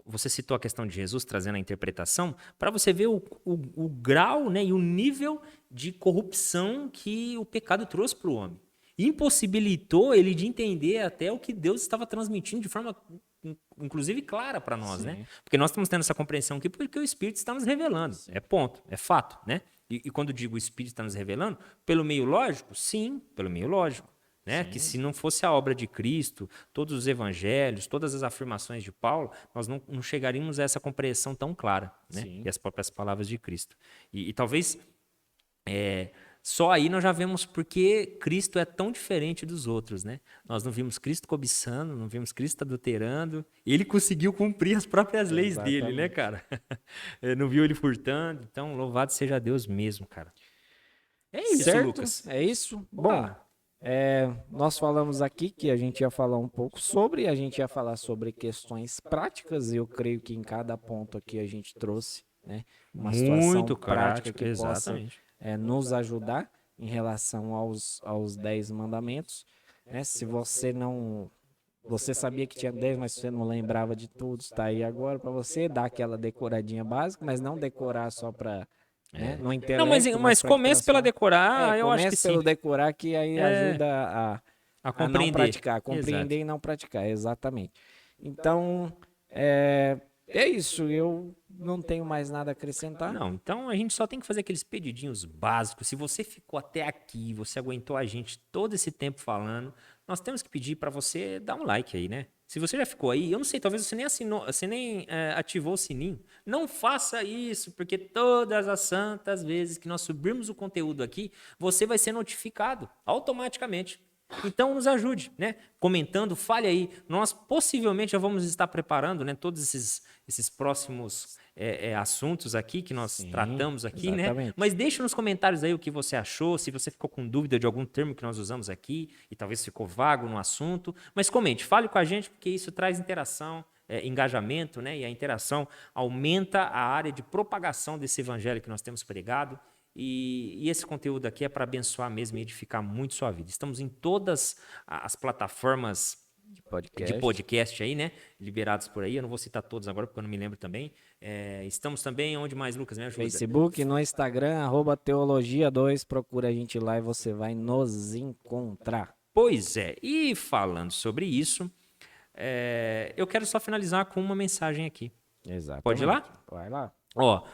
Speaker 2: você citou a questão de Jesus trazendo a interpretação, para você ver o grau, né, e o nível de corrupção que o pecado trouxe para o homem. Impossibilitou ele de entender até o que Deus estava transmitindo de forma, inclusive, clara para nós, né? Porque nós estamos tendo essa compreensão aqui porque o Espírito está nos revelando. É ponto, é fato, né? E quando digo o Espírito está nos revelando, pelo meio lógico? Sim, pelo meio lógico. Né? Que se não fosse a obra de Cristo, todos os evangelhos, todas as afirmações de Paulo, nós não chegaríamos a essa compreensão tão clara, né? E as próprias palavras de Cristo. E talvez só aí nós já vemos porque Cristo é tão diferente dos outros, né? Nós não vimos Cristo cobiçando, não vimos Cristo adulterando. Ele conseguiu cumprir as próprias leis dele, né, cara? Não viu ele furtando. Então, louvado seja Deus mesmo, cara. É isso,
Speaker 1: certo?
Speaker 2: Lucas.
Speaker 1: É isso? Bom, nós falamos aqui que a gente ia falar um pouco a gente ia falar sobre questões práticas, e eu creio que em cada ponto aqui a gente trouxe, né, uma situação
Speaker 2: Muito
Speaker 1: prática que
Speaker 2: exatamente.
Speaker 1: possa nos ajudar em relação aos 10 mandamentos, né? Se você não... Você sabia que tinha 10, mas você não lembrava de tudo, está aí agora para você dar aquela decoradinha básica, mas não decorar só para... Né? No intelecto,
Speaker 2: mas
Speaker 1: pra
Speaker 2: comece pela decorar, eu acho que
Speaker 1: comece pelo
Speaker 2: sim.
Speaker 1: decorar, que aí ajuda a
Speaker 2: compreender.
Speaker 1: não praticar, compreender e não praticar, exatamente. Então, é isso, eu não tenho mais nada a acrescentar.
Speaker 2: Não, então a gente só tem que fazer aqueles pedidinhos básicos. Se você ficou até aqui, você aguentou a gente todo esse tempo falando, nós temos que pedir para você dar um like aí, né? Se você já ficou aí, eu não sei, talvez você nem assinou, você nem ativou o sininho. Não faça isso, porque todas as santas vezes que nós subirmos o conteúdo aqui, você vai ser notificado automaticamente. Então nos ajude, né? Comentando, fale aí. Nós possivelmente já vamos estar preparando, né, todos esses próximos assuntos aqui que nós tratamos aqui,
Speaker 1: exatamente,
Speaker 2: né? Mas deixe nos comentários aí o que você achou, se você ficou com dúvida de algum termo que nós usamos aqui e talvez ficou vago no assunto. Mas comente, fale com a gente, porque isso traz interação, engajamento, né? E a interação aumenta a área de propagação desse evangelho que nós temos pregado. E esse conteúdo aqui é para abençoar mesmo e edificar muito sua vida. Estamos em todas as plataformas de podcast aí, né? Liberados por aí. Eu não vou citar todos agora, porque eu não me lembro também. Estamos também, onde mais, Lucas? Me ajuda.
Speaker 1: Facebook, no Instagram, @teologia2. Procura a gente lá e você vai nos encontrar.
Speaker 2: Pois é. E falando sobre isso, eu quero só finalizar com uma mensagem aqui.
Speaker 1: Exatamente.
Speaker 2: Pode ir lá?
Speaker 1: Vai lá.
Speaker 2: Ó,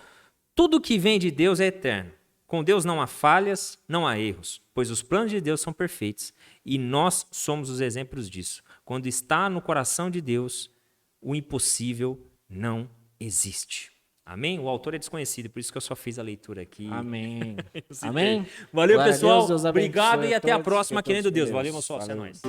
Speaker 2: tudo que vem de Deus é eterno. Com Deus não há falhas, não há erros, pois os planos de Deus são perfeitos e nós somos os exemplos disso. Quando está no coração de Deus, o impossível não existe. Amém? O autor é desconhecido, por isso que eu só fiz a leitura aqui.
Speaker 1: Amém. Amém.
Speaker 2: Valeu,
Speaker 1: Glória
Speaker 2: pessoal.
Speaker 1: a Deus,
Speaker 2: Obrigado e até a
Speaker 1: todos,
Speaker 2: próxima, querendo Deus. Valeu,
Speaker 1: Deus.
Speaker 2: meu sócio. É
Speaker 1: Valeu.
Speaker 2: nóis.